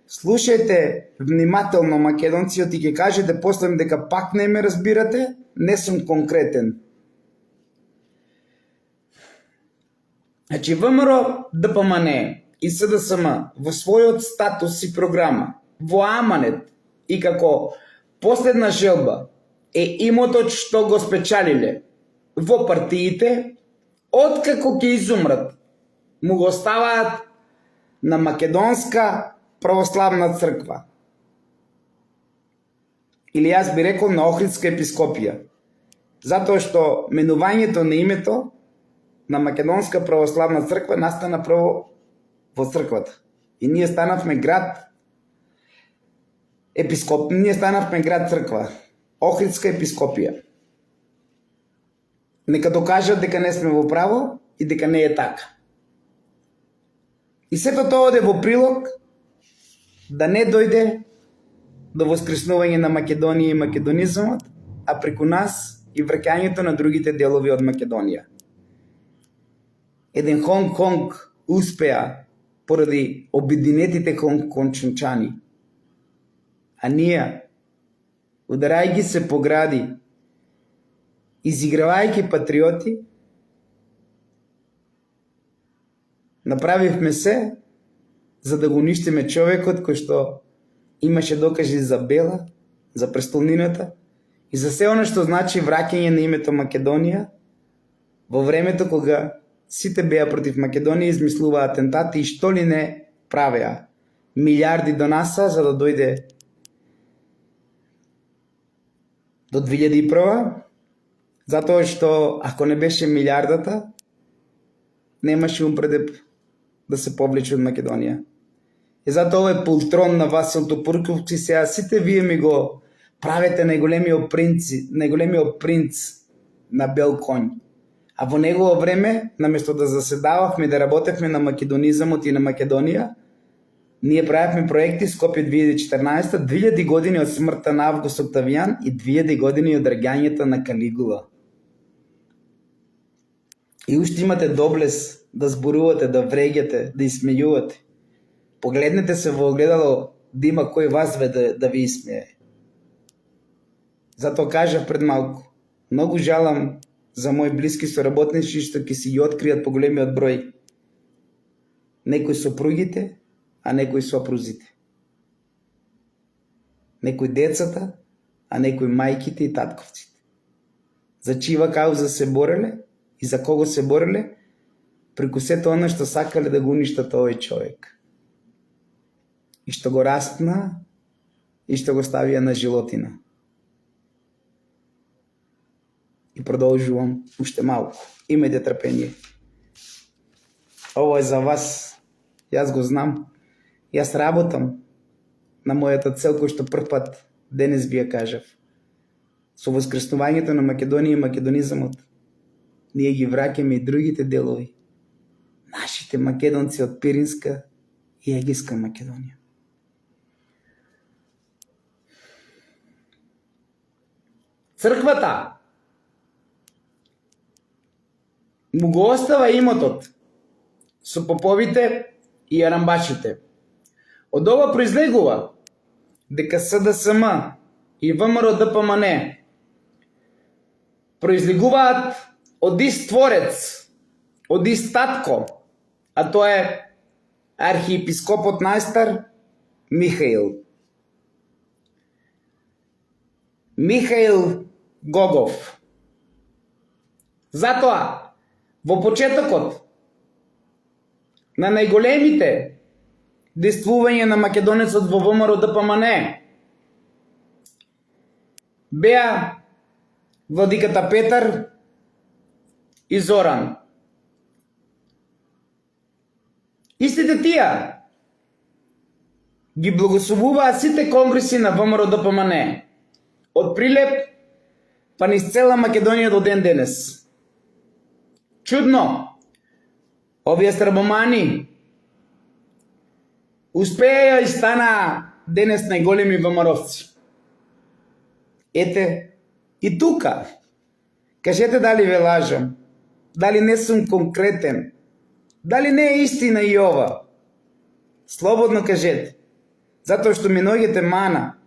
Слушајте внимателно, македонци, и ќе кажете после дека пак не ме разбирате, не сум конкретен. Значи, ВМРО ДПМН и СДСМ во својот статус и програма, во аманет и како последна желба е имотот што го спечалиле во партиите, откако ќе изумрат, му го оставаат на Македонска православна црква. Или јас би рекол на Охридска епископија. Затоа што менувањето на името на Македонска православна црква настана прво во црквата. И ние станавме град црква. Охридска епископија. Нека докажат дека не сме во право и дека не е така. И сето тоа оде во прилог да не дојде до воскреснување на Македонија и македонизмот, а преку нас и враќањето на другите делови од Македонија. Еден Хонг-Конг успеа поради обединетите хонг-кончанчани, а ние, ударајќи се по гради, изигравајќи патриоти, направивме се за да го уништиме човекот кој што имаше докажи за Бела, за престолнината и за се оно што значи враќање на името Македонија во времето кога сите беа против Македонија, измислуваа атентати и што ли не правеа. Милиарди донаса за да дојде до 2001, затоа што ако не беше милиардата, немаше Умпредеп да се повлече од Македонија. И затоа овој полтрон на Васил Топурковски сега сите вие ми го правите најголемиот принц на бел конј. А во негово време, наместо да заседававме и да работевме на македонизмот и на Македонија, ние правевме проекти Скопје 2014, 2000 години од смртта на Август Октавијан и 2000 години од раѓањето на Калигула. И уште имате доблес да зборувате, да вреѓате, да исмејувате. Погледнете се во огледало да има кој вас да ви исмее. Затоа кажав пред малку, многу жалам за мои блиски соработници што ќе си ги откријат поголемиот број. Некои сопругите, а некои сопрузите. Некои децата, а некои мајките и татковците. За чива кауза се бореле и за кого се бореле, преку сето оно што сакале да го уништат овој човек. И што го распна, и што го ставија на животина. И продолжувам уште малку. Имајте трпение. Ово е за вас. Јас го знам. Јас работам на мојата цел кој што прв пат денес ви ја кажав. Со воскреснувањето на Македонија и македонизмот, ние ги враќаме и другите делови. Нашите македонци од Пиринска и Егејска Македонија. Црквата му го остава имотот со поповите и арамбачите. Од ова произлегува дека СДСМ и ВМРО-ДПМН произлегуваат од ист творец, од ист татко, а тоа е архиепископот најстар Михаил. Михаил Гогов. Затоа, во почетокот на најголемите действувања на македонецот во ВМРО-ДПМН беа владиката Петар и Зоран. Истите тие ги благословуваа сите конгреси на ВМРО-ДПМН од Прилеп па низ цела Македонија до ден денес. Чудно, овие србомани успеа и стана денес најголеми ВМРО-вци. Ете, и тука, кажете дали ве лажам, дали не сум конкретен, дали не е истина и ова. Слободно кажете, затоа што ми ноѓете мана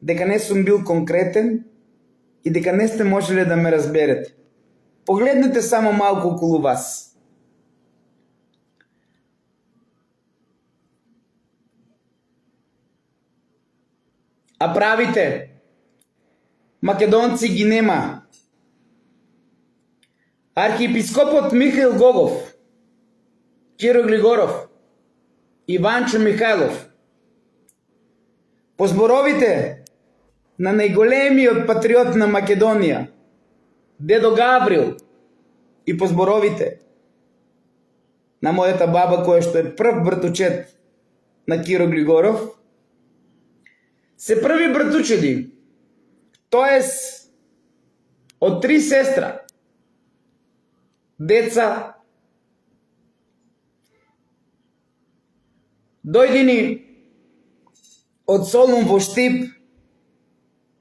дека не сум бил конкретен и дека не сте можеле да ме разберете. Погледнете само малку околу вас. А правите македонци ги нема. Архиепископот Михаил Гогов, Киро Глигоров, Иванчо Михајлов, по зборовите на најголемиот патриот на Македонија, Дедо Гаврил, и по зборовите на мојата баба која што е прв братучет на Киро Глигоров, се први братучеди, тоест од 3 сестра, деца дојдени од Солун во Штип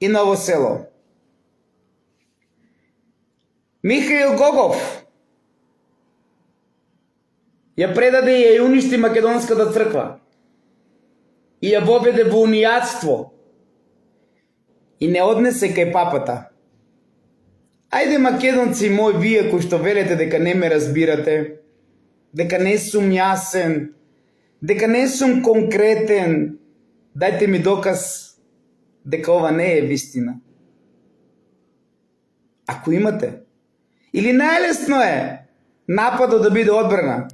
и Ново село. Михаил Гогов ја предаде и ја уништи македонската црква и ја воведе во унијатство и не однесе кај папата. Ајде, македонци мои, вие кои што велете дека не ме разбирате, дека не сум јасен, дека не сум конкретен, дајте ми доказ дека ова не е вистина. Ако имате. Или најлесно е нападот да биде одбрана,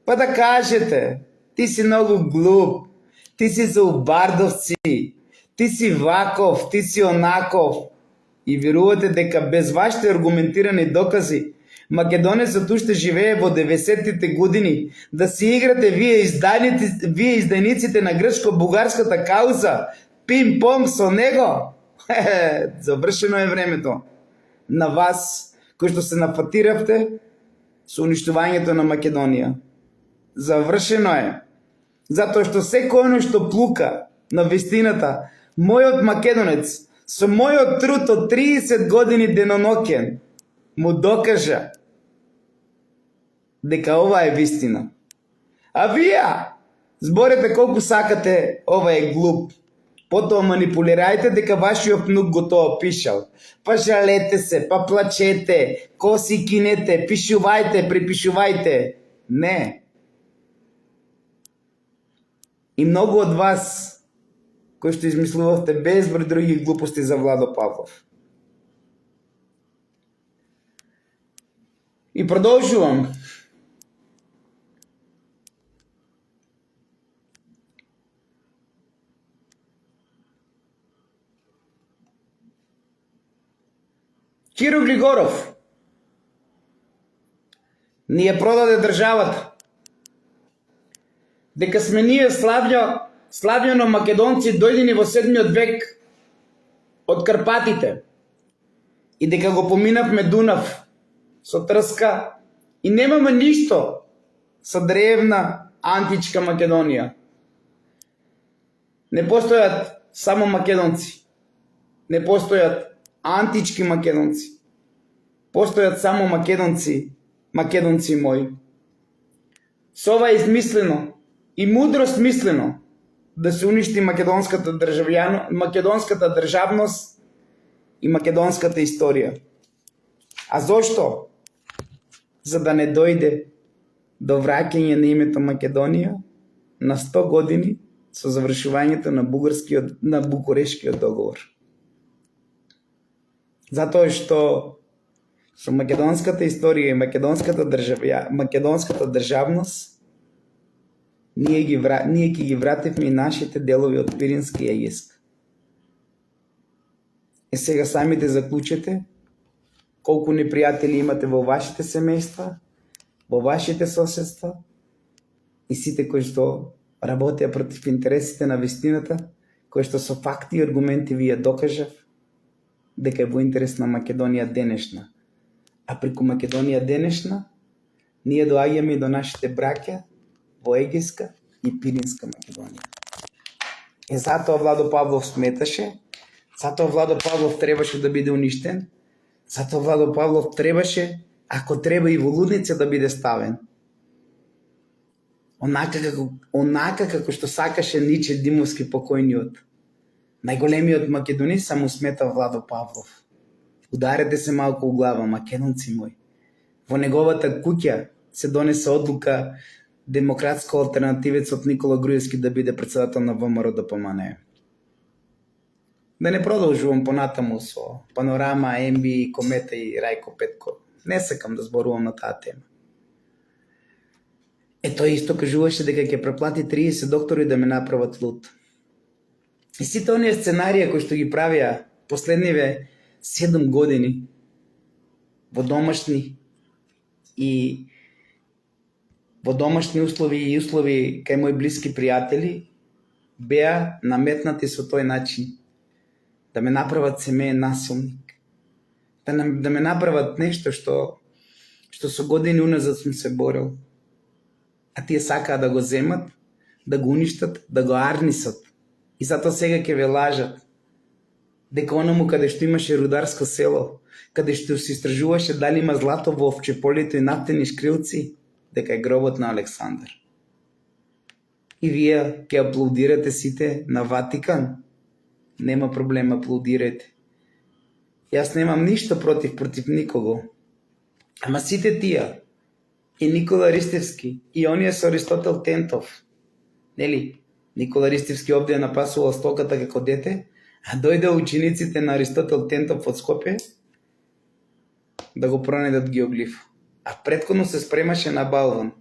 па да кажете, ти си многу глуп, ти си за убардовци, ти си ваков, ти си онаков. И верувате дека без вашите аргументирани докази македонецот уште живее во 90-тите години, да си играте вие издајниците на грчко-бугарската кауза, пим-пом со него? Завршено е времето на вас, кои што се нафатиравте со уништувањето на Македонија. Завршено е. Затоа што секој оно што плука на вистината, мојот македонец, со мојот труд од 30 години деноноќен, му докажа дека ова е вистина. А вие зборете колку сакате, ова е глуп. Потоа манипулирајте дека вашиот внук го тоа пишал. Па жалете се, па плачете, коси кинете, пишувајте, припишувајте. Не. И многу од вас кои што измислувавте безброј други глупости за Владо Павлов. И продолжувам. Киро Глигоров ни ја продаде државата. Дека сме ние славјано македонци дојдени во 7 век од Карпатите и дека го поминавме Дунав со трска и немаме ништо со древна античка Македонија. Не постојат само македонци. Не постојат антички македонци. Постојат само македонци, македонци мои. Со ова измислено и мудро смислено да се уништи македонската државност и македонската историја. А зошто? За да не дојде до враќање на името Македонија на 100 години со завршувањето на Букурешкиот договор. Затоа што со македонската историја и македонската државност ние ќе ги вративме и нашите делови од Пиринска и Егејска. И сега самите заклучете колку непријатели имате во вашите семејства, во вашите соседства и сите кои што работеа против интересите на вистината, кои што со факти и аргументи ви ја докажав дека е во интерес на Македонија денешна. А преку Македонија денешна, ние доаѓаме и до нашите браќа во Егејска и Пиринска Македонија. И затоа Владо Павлов сметаше, затоа Владо Павлов требаше да биде уништен, затоа Владо Павлов требаше, ако треба и во лудница да биде ставен. Онака како што сакаше Ниче Димовски покојниот. Најголемиот македонист само смета Владо Павлов. Ударете се малку у глава, македонци мои. Во неговата куќа се донесе одлука демократско алтернативецот Никола Груевски да биде председател на ВМРО ДПМНЕ. Да не продолжувам понатаму со Панорама, МБ, Комета и Рајко Петко. Не сакам да зборувам на таа тема. Тој исто кажуваше дека ќе преплати 30 доктори да ме направат луд. И сите оние сценарија кои што ги правија последниве 7 години во домашни услови и услови кај мои блиски пријатели беа наметнати со тој начин. Да ме направат семеен насилник. Да ме направат нешто што со години уназад сум се борел. А тие сакаа да го земат, да го уништат, да го арнисат. И затоа сега ќе ве лажат. Дека онаму каде што имаше рударско село, каде што се истражуваше дали има злато во овчеполето и нафтени шкрилци, дека е гробот на Александар. И вие ќе аплаудирате сите на Ватикан? Нема проблем, аплаудирайте. Јас немам ништо против никого. Ама сите тие, и Никола Ристевски, и оние со Аристотел Тентов, нели? Никола Ристевски овде ја напасувал стоката како дете, а дојде учениците на Аристотел Тентов од Скопје да го пронедат Геоглиф. А претходно се спремаше на балван.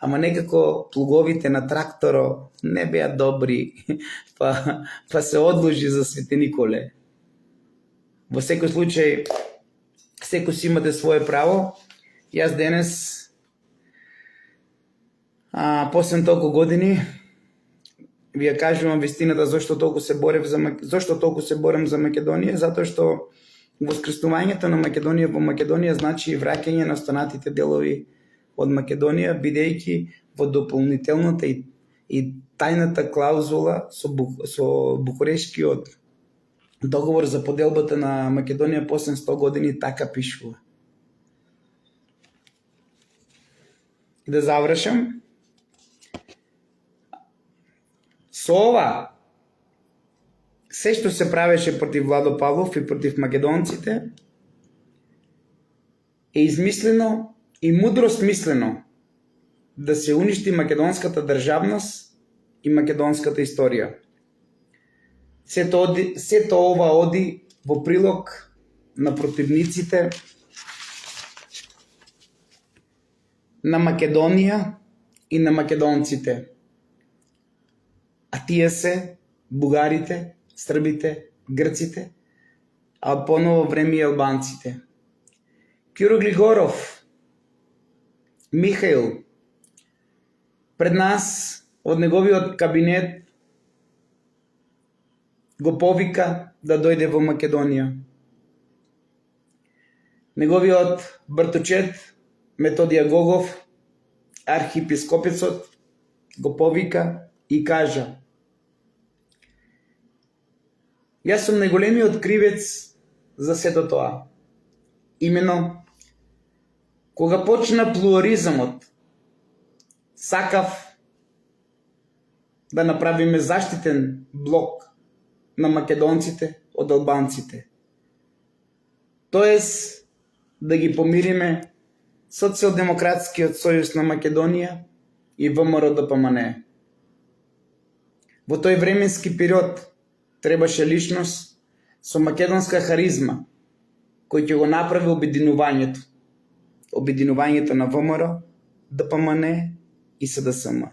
Ама некако плуговите на тракторо не беа добри, па се одложи за Свети Николе. Во секој случај, секој си имате свое право. Јас денес, после толку години, ви ја кажувам вистината зашто толку се борев за Македонија, затоа што воскреснувањето на Македонија во Македонија значи враќање на останатите делови од Македонија, бидејќи во дополнителната и тајната клаузула со Букурешкиот договор за поделбата на Македонија после 100 години така пишува. И да завршам. Со ова, се што се правеше против Владо Павлов и против македонците, е измислено и мудро смислено да се уништи македонската државност и македонската историја. Сето ова оди во прилог на противниците на Македонија и на македонците. А тие се бугарите, србите, грците, а од поново време и албанците. Киро Глигоров, Михаил, пред нас од неговиот кабинет го повика да дојде во Македонија. Неговиот братучет Методија Гогов, архиепископецот, го повика и кажа: јас сум најголемиот кривец за сето тоа. Имено, кога почна плурализмот, сакав да направиме заштитен блок на македонците од албанците. Тоест, да ги помириме Социјалдемократскиот сојуз на Македонија и ВМРО-ДПМНЕ. Во тој временски период требаше личност со македонска харизма, кој ќе го направи обединувањето на ВМРО, ДПМНЕ и СДСМ.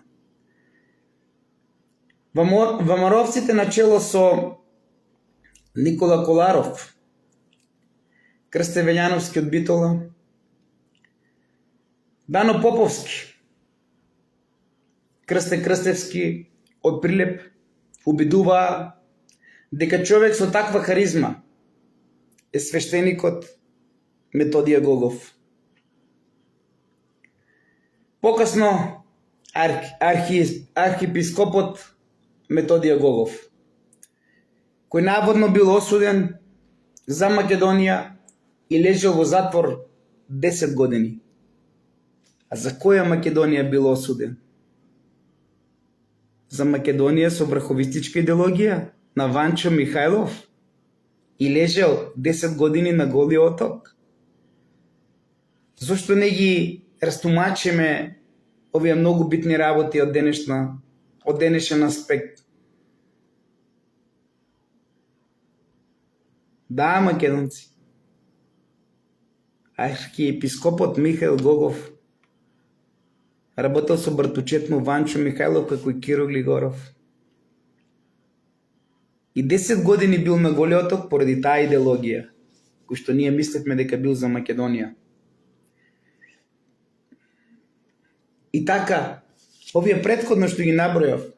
ВМРО-овците начело со Никола Коларов, Крсте Велјановски од Битола, Дано Поповски, Крсте Крстевски од Прилеп убедуваа дека човек со таква харизма е свештеникот Методија Гогов. Покасно архиепископот Методија Гогов, кој наводно бил осуден за Македонија и лежал во затвор 10 години. А за која Македонија бил осуден? За Македонија со врховистичка идеологија на Ванчо Михајлов и лежал 10 години на Голиот оток? Зошто не ги растумачиме овие многу битни работи од денешен аспект? Да, македонци, архиепископот Михаил Гогов работел со братучет му Ванчо Михајлов како и Киро Глигоров. И 10 години бил на Голиот оток поради таа идеологија, кој што ние мислевме дека бил за Македонија. И така, овие претходно што ги набројав,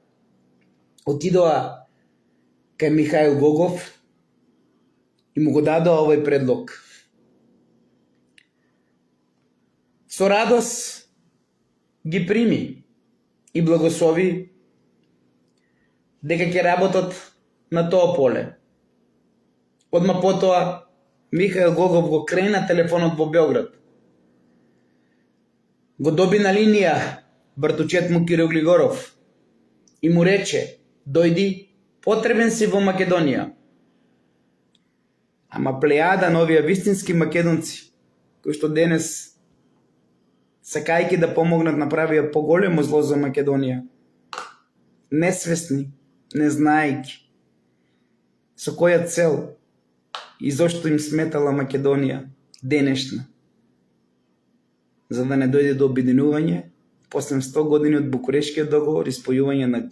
отидоа кај Михаил Гогов и му го дадоа овој предлог. Со радост ги прими и благослови дека ќе работат на тоа поле. Одма потоа Михаил Гогов го крена телефонот во Белград. Го доби на линија братучет му Кирил Глигоров и му рече: дојди, потребен си во Македонија. Ама плејада на овие вистински македонци, кои што денес, сакајќи да помогнат, направија поголемо зло за Македонија, несвесни, не знаејќи со која цел и зошто им сметала Македонија денешна, за да не дојде до обединување после 100 години од Букурешкиот договор и спојување на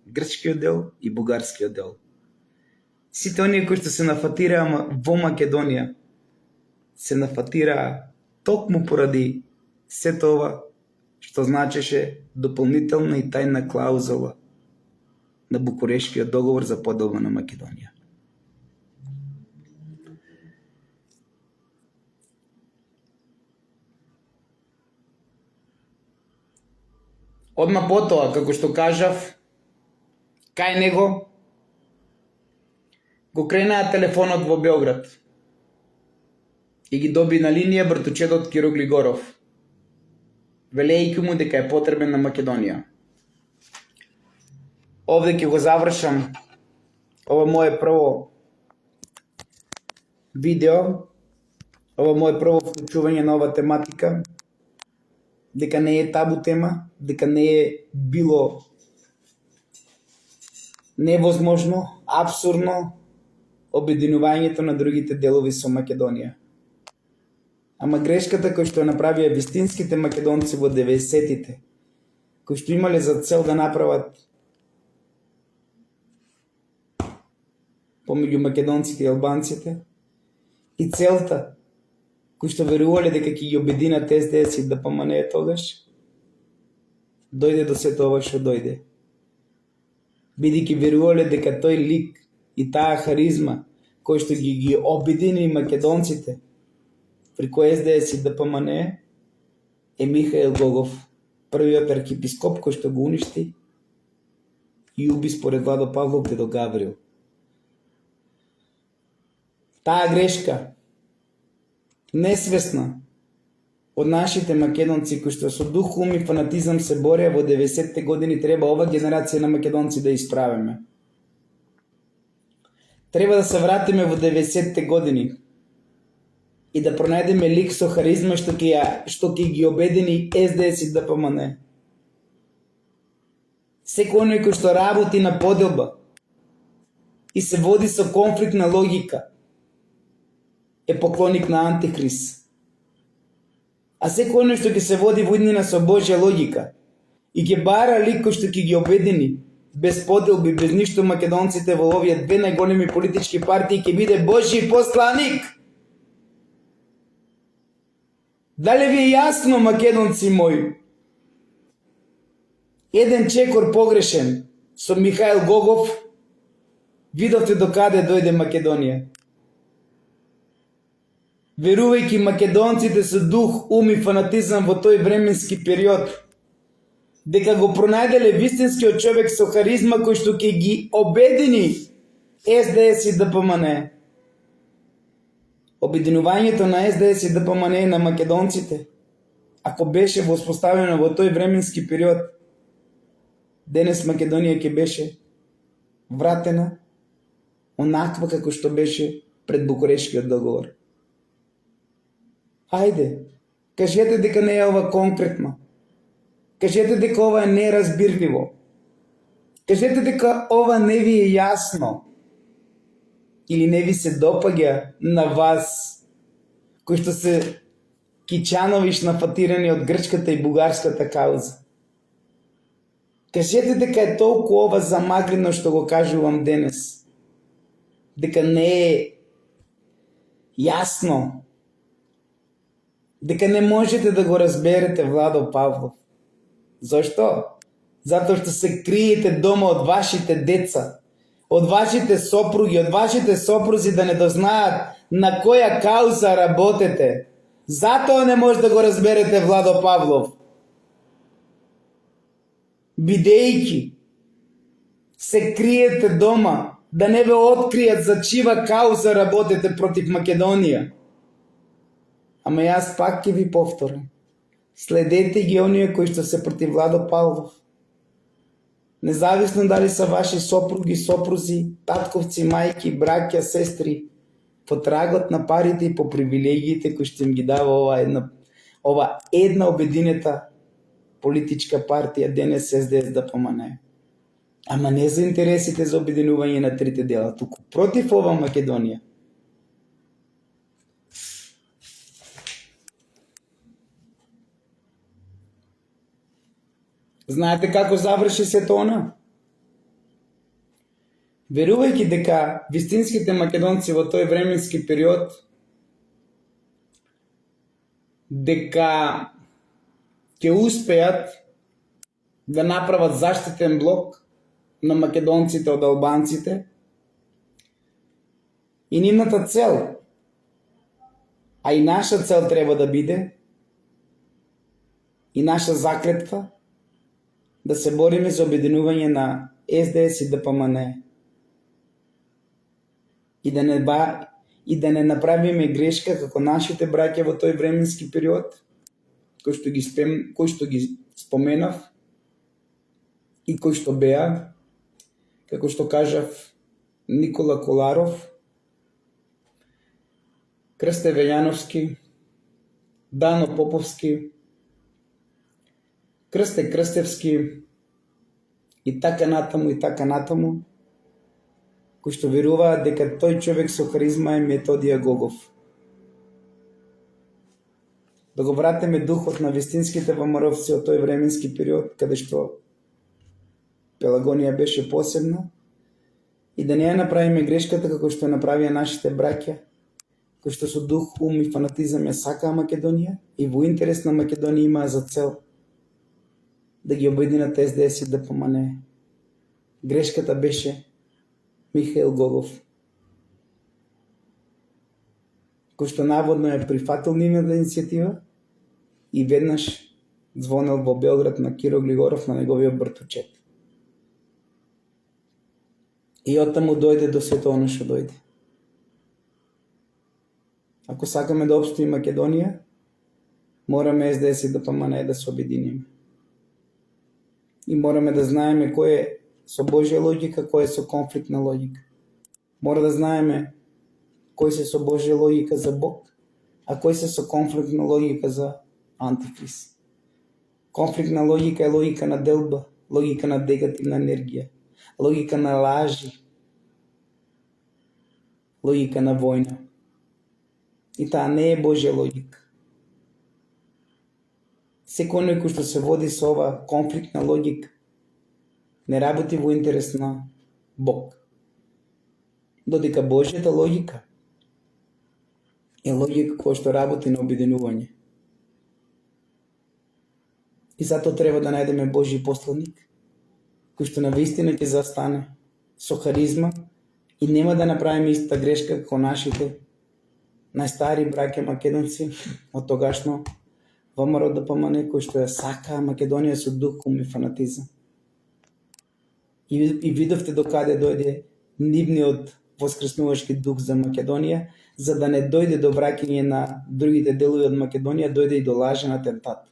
грчкиот дел и бугарскиот дел. Сите оние кои што се нафатираа во Македонија се нафатираа токму поради сето ова што значеше дополнителна и тајна клаузула на Букурешкиот договор за поделба на Македонија. Одма потоа, како што кажав, кај него го кренаа телефонот во Белград и ги доби на линија братучетот Киро Глигоров, велејќи му дека е потребен на Македонија. Овде ќе го завршам ова мое прво видео, ова мое прво вклучување на ова тематика, дека не е табу тема, дека не е било невозможно, абсурдно обединувањето на другите делови со Македонија. Ама грешката која што направија вистинските македонци во 90-тите, кои што имале за цел да направат помеѓу македонците и албанците, и целта кои што верувале дека ќе ги обединат СДС и ДПМН тогаш, дојде до сето ова што дојде. Бидејќи верувале дека тој лик и таа харизма кој што ги обедини македонците преку СДС и ДПМН е Михаил Гогов, првиот архиепископ кој што го уништи и уби според Владо Павлов дедо Гаврил. Таа грешка, несвесна од нашите македонци кои што со дух, ум и фанатизам се бореа во 90-те години, треба ова генерација на македонци да исправиме. Треба да се вратиме во 90-те години и да пронајдеме лик со харизма што ќе ги обедини СДС и ДПМН. Секој оној кој што работи на поделба и се води со конфликтна логика е поклоник на Антихрист. А секој оној што ќе се води во иднина со Божја логика и ќе бара лик кој што ќе ги обедини без поделби, без ништо македонците во овие две најголеми политички партии, ќе биде Божји посланик. Дали ви е јасно, македонци мои? Еден чекор погрешен со Михаил Гогов, видовте до каде дојде Македонија. Верувајќи македонците со дух, ум и фанатизам во тој временски период, дека го пронајделе вистинскиот човек со харизма кој што ќе ги обедини СДС и ДПМН. Обединувањето на СДС и ДПМН на македонците, ако беше воспоставено во тој временски период, денес Македонија ќе беше вратена онаква како што беше пред Букурешкиот договор. Ајде, кажете дека не е ова конкретно. Кажете дека ова е неразбирливо. Кажете дека ова не ви е јасно или не ви се допаѓа на вас, кои што се кичановиш нафатирани од грчката и бугарската кауза. Кажете дека е толку ова замаглено што го кажувам денес. Дека не е јасно. Дека не можете да го разберете Владо Павлов. Зошто? Затоа што се криете дома од вашите деца, од вашите сопруги, од вашите сопрузи да не дознаат на која кауза работете. Затоа не може да го разберете Владо Павлов. Бидејќи се криете дома, да не ве откријат за чива кауза работите против Македонија. Ама јас пак ќе ви повторам. Следете ги оние кои што се против Владо Павлов. Независно дали са ваши сопруги, сопрузи, татковци, мајки, браќа, сестри, по трагот на парите и по привилегиите кои што им ги дава ова една обединета политичка партија ДНС, СДС, ДПМН. Ама не за интересите за обединување на трите дела, туку против ова Македонија. Знаете како заврши сето она? Верувајќи дека вистинските македонци во тој временски период дека ќе успеат да направат заштитен блок на македонците од албанците и нивната цел, а и наша цел треба да биде и наша заклетва да се бориме за обединување на СДС и ДПМН и да не направиме грешка како нашите браќа во тој временски период кој што ги споменав и кои што беа, како што кажав, Никола Коларов, Крсте Вејановски, Дано Поповски, Крсте Крстевски и така натаму, кои што веруваат дека тој човек со харизма е Методија Гогов. Да го вратиме духот на вистинските ВМРО-вци од тој временски период, каде што Пелагонија беше посебна, и да не ја направиме грешката како што направија нашите браќа, кои што со дух, ум и фанатизам ја сакаа Македонија и во интерес на Македонија имаа за цел да ги обединат СДС и ДПМН. Грешката беше Михаил Гогов, кој што наводно е прифатил нивната иницијатива и веднаш звонел во Белград на Киро Глигоров на неговиот братучет. И оттаму дојде до сето оно што дојде. Ако сакаме да опстои Македонија, мораме СДС и ДПМН да се обединиме. И мораме да знаеме кој е со Божја логика, кој е со конфликтна логика. Мора да знаеме кој се со Божја логика за Бог, а кој се со конфликтна логика за Антихрист. Конфликтна логика е логика на делба, логика на негативна енергија, логика на лажи, логика на војна. И таа не е Божја логика. Секој оној кој што се води со ова конфликтна логика не работи во интерес на Бог. Додека Божјата логика е логика која што работи на обединување. И затоа треба да најдеме Божји посланик, кој што навистина ќе застане со харизма и нема да направиме иста грешка како нашите најстари браќа македонци од тогашно ВМРО ДПМН, кои што ја сакаа Македонија со дух, ум и фанатизам. И видовте докаде дојде нивниот воскреснувачки дух за Македонија, за да не дојде до враќање на другите делови од Македонија, дојде и до лажен атентат.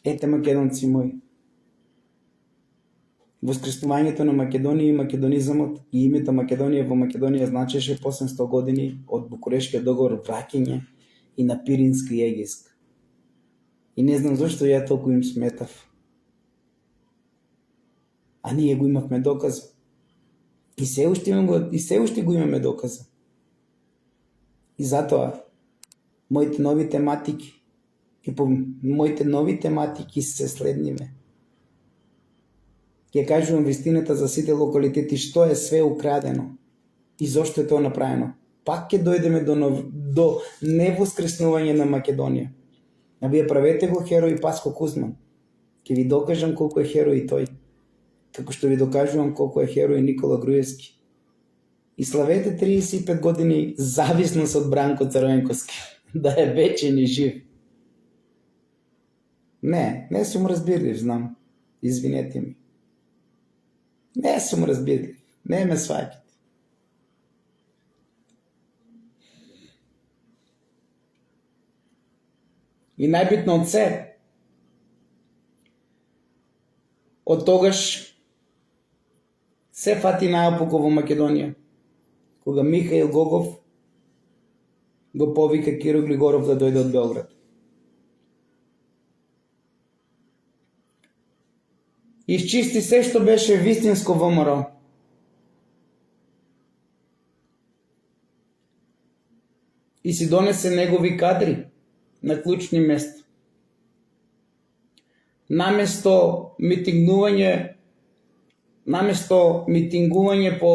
Ете, македонци мои, воскреснувањето на Македонија и македонизамот и името Македонија во Македонија значеше по 800 години од Букурешкиот договор враќање и на Пиринска и Егејска. И не знам зашто ја толку им сметав. А ние го имавме доказа. И се уште го имаме доказа. И затоа моите нови тематики и по моите нови тематики се следниве. Ќе кажувам вистината за сите локалитети, што е све украдено и зошто е тоа направено. Пак ќе дојдеме до невоскреснување на Македонија. А вие правете го херој Паско Кузман. Ќе ви докажам колку е херој тој. Како што ви докажувам колку е херој Никола Груевски. И славете 35 години зависност од Бранко Црвенковски. Да е вечен и жив. Не сум разбирлив, знам. Извинете ми. Не сум разбирлив. Не ме сваќате. И најбитно од се, од тогаш се фати наопако во Македонија, кога Михаил Гогов го повика Киро Глигоров да дојде од Белград. Исчисти се што беше вистинско ВМРО. И си донесе негови кадри на клучни места. Наместо митингување по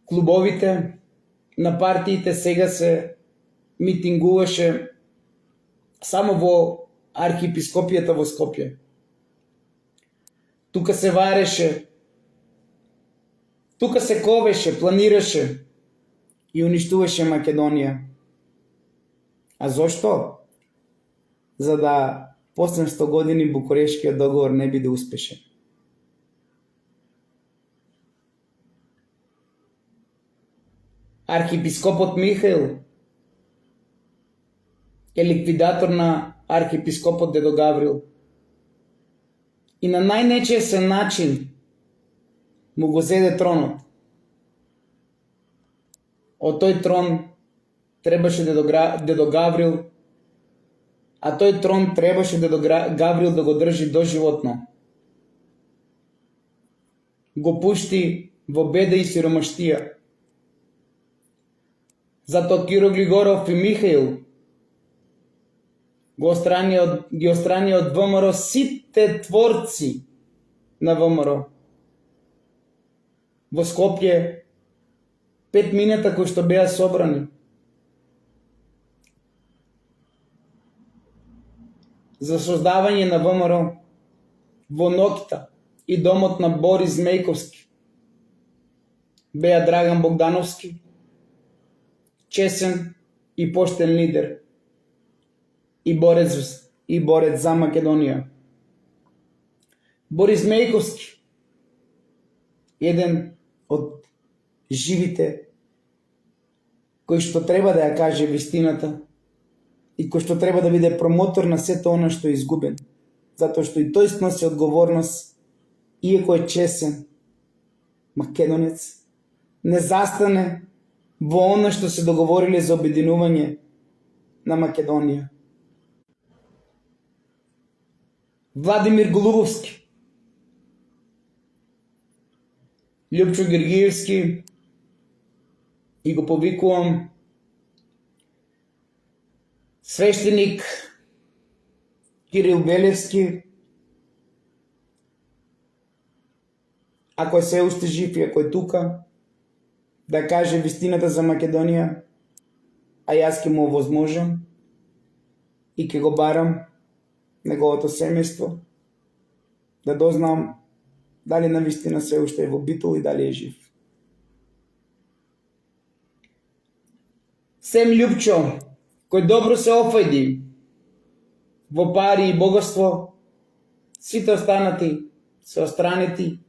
клубовите на партиите, сега се митингуваше само во архиепископијата во Скопје. Тука се вареше, тука се ковеше, планираше и уништуваше Македонија. А зошто? За да после 100 години Букурешкиот договор не биде успешен. Архиепископот Михаил е ликвидатор на архиепископот Дедо Гаврил. И на најнечесен начин му го зеде тронот. Од тој трон требаше Дедо Гаврил, а тој трон требаше Дедо Гаврил да го држи доживотно. Го пушти во беда и сиромаштија. Затоа Киро Глигоров и Михаил ги отстрани од ВМРО сите творци на ВМРО. Во Скопје 5 минута кои што беа собрани за создавање на ВМРО во Нокита и домот на Борис Мејковски беа Драган Богдановски, чесен и поштен лидер и борец за Македонија. Борис Мејковски, еден од живите кој што треба да ја каже вистината и кој што треба да биде промотор на сето она што е изгубен, затоа што и тој сноси одговорност, иако е чесен македонец, не застане во она што се договориле за обединување на Македонија. Владимир Голубовски, Љупчо Гергиевски, и го повикувам свештеник Кирил Белевски, ако е се уште жив и ако е тука, да каже вистината за Македонија, а јас ќе му овозможам и ќе го барам неговото семејство, да дознам дали навистина се уште е во битол и дали е жив. Сем Љупчо, кој добро се офајди во пари и богатство, сите останати се остранети,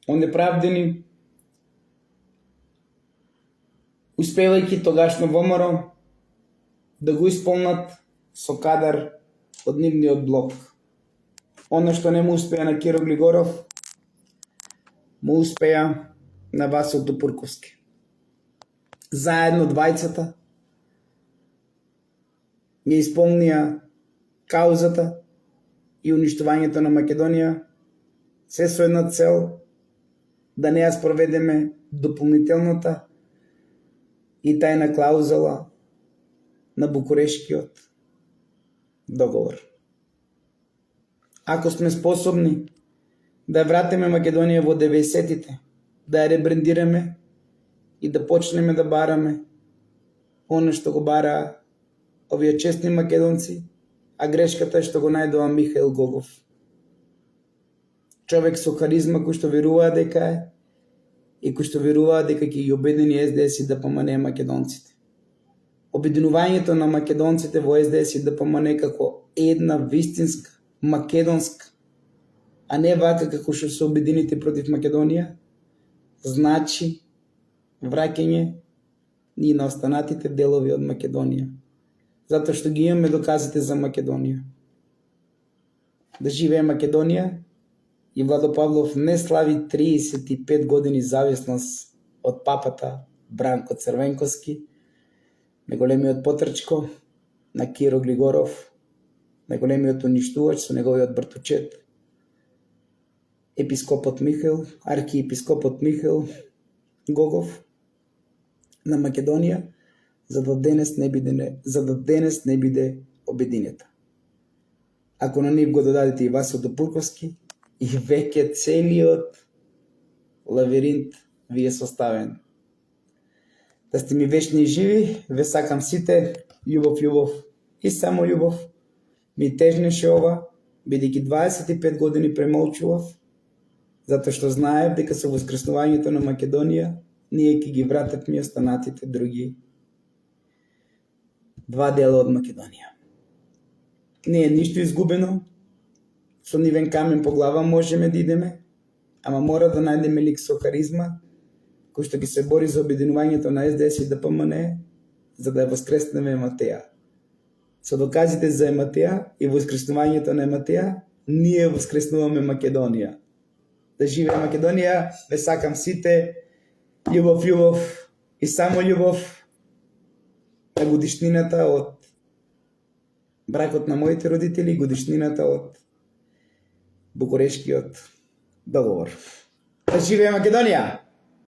онеправдени, успевајќи тогашно ВМРО да го исполнат со кадар од нивниот блок. Оно што не му успеа на Киро Глигоров, му успеа на Васил Тупурковски. Заедно двајцата ја исполнија каузата и уништувањето на Македонија, се со една цел да не ја спроведеме дополнителната и тајна клаузала на Букурешкиот договор. Ако сме способни да вратиме Македонија во 90-тите, да ја ребрендираме и да почнеме да бараме оно што го бараа овие честни македонци, а грешката е што го најдува Михаил Гогов. Човек со харизма кој што веруваа дека е и кој што веруваа дека ќе ги обедини СДС и ДПМН македонците. обединувањето на македонците во СДС и ДПМН како една вистинска македонска, а не вака како што се обедините против Македонија, значи враќање и на останатите делови од Македонија. Затоа што ги имаме доказите за Македонија. Да живее Македонија, и Владо Павлов не слави 35 години зависност од папата Бранко Црвенковски, најголемиот потрчко на Киро Глигоров, најголемиот уништувач со неговиот братучет, епископот Михаил, архиепископот Михаил Гогов на Македонија, за да денес не биде обединета. Ако на нив го додадете и Васо Допурковски, и веќе целиот лавиринт ви е составен. Да сте ми вечни и живи, ве сакам сите, љубов и само љубов. Ми тежнеше ова, бидејќи 25 години премолчував, затоа што знаев дека со воскреснувањето на Македонија ние ќе ги вратевме останатите други два дела од Македонија. Не е ништо изгубено, со нивен камен по глава можеме да идеме, ама мора да најдеме лик со харизма, кој што ги се бори за обединувањето на СДС и ДПМН, за да ја воскреснеме Ематеја. Со доказите за Ематеја и воскреснувањето на Ематеја, ние воскреснуваме Македонија. Да живее Македонија, ве сакам сите, љубов и само љубов. На годишнината од бракот на моите родители, годишнината од Букурешкиот договор. Да живее Македонија!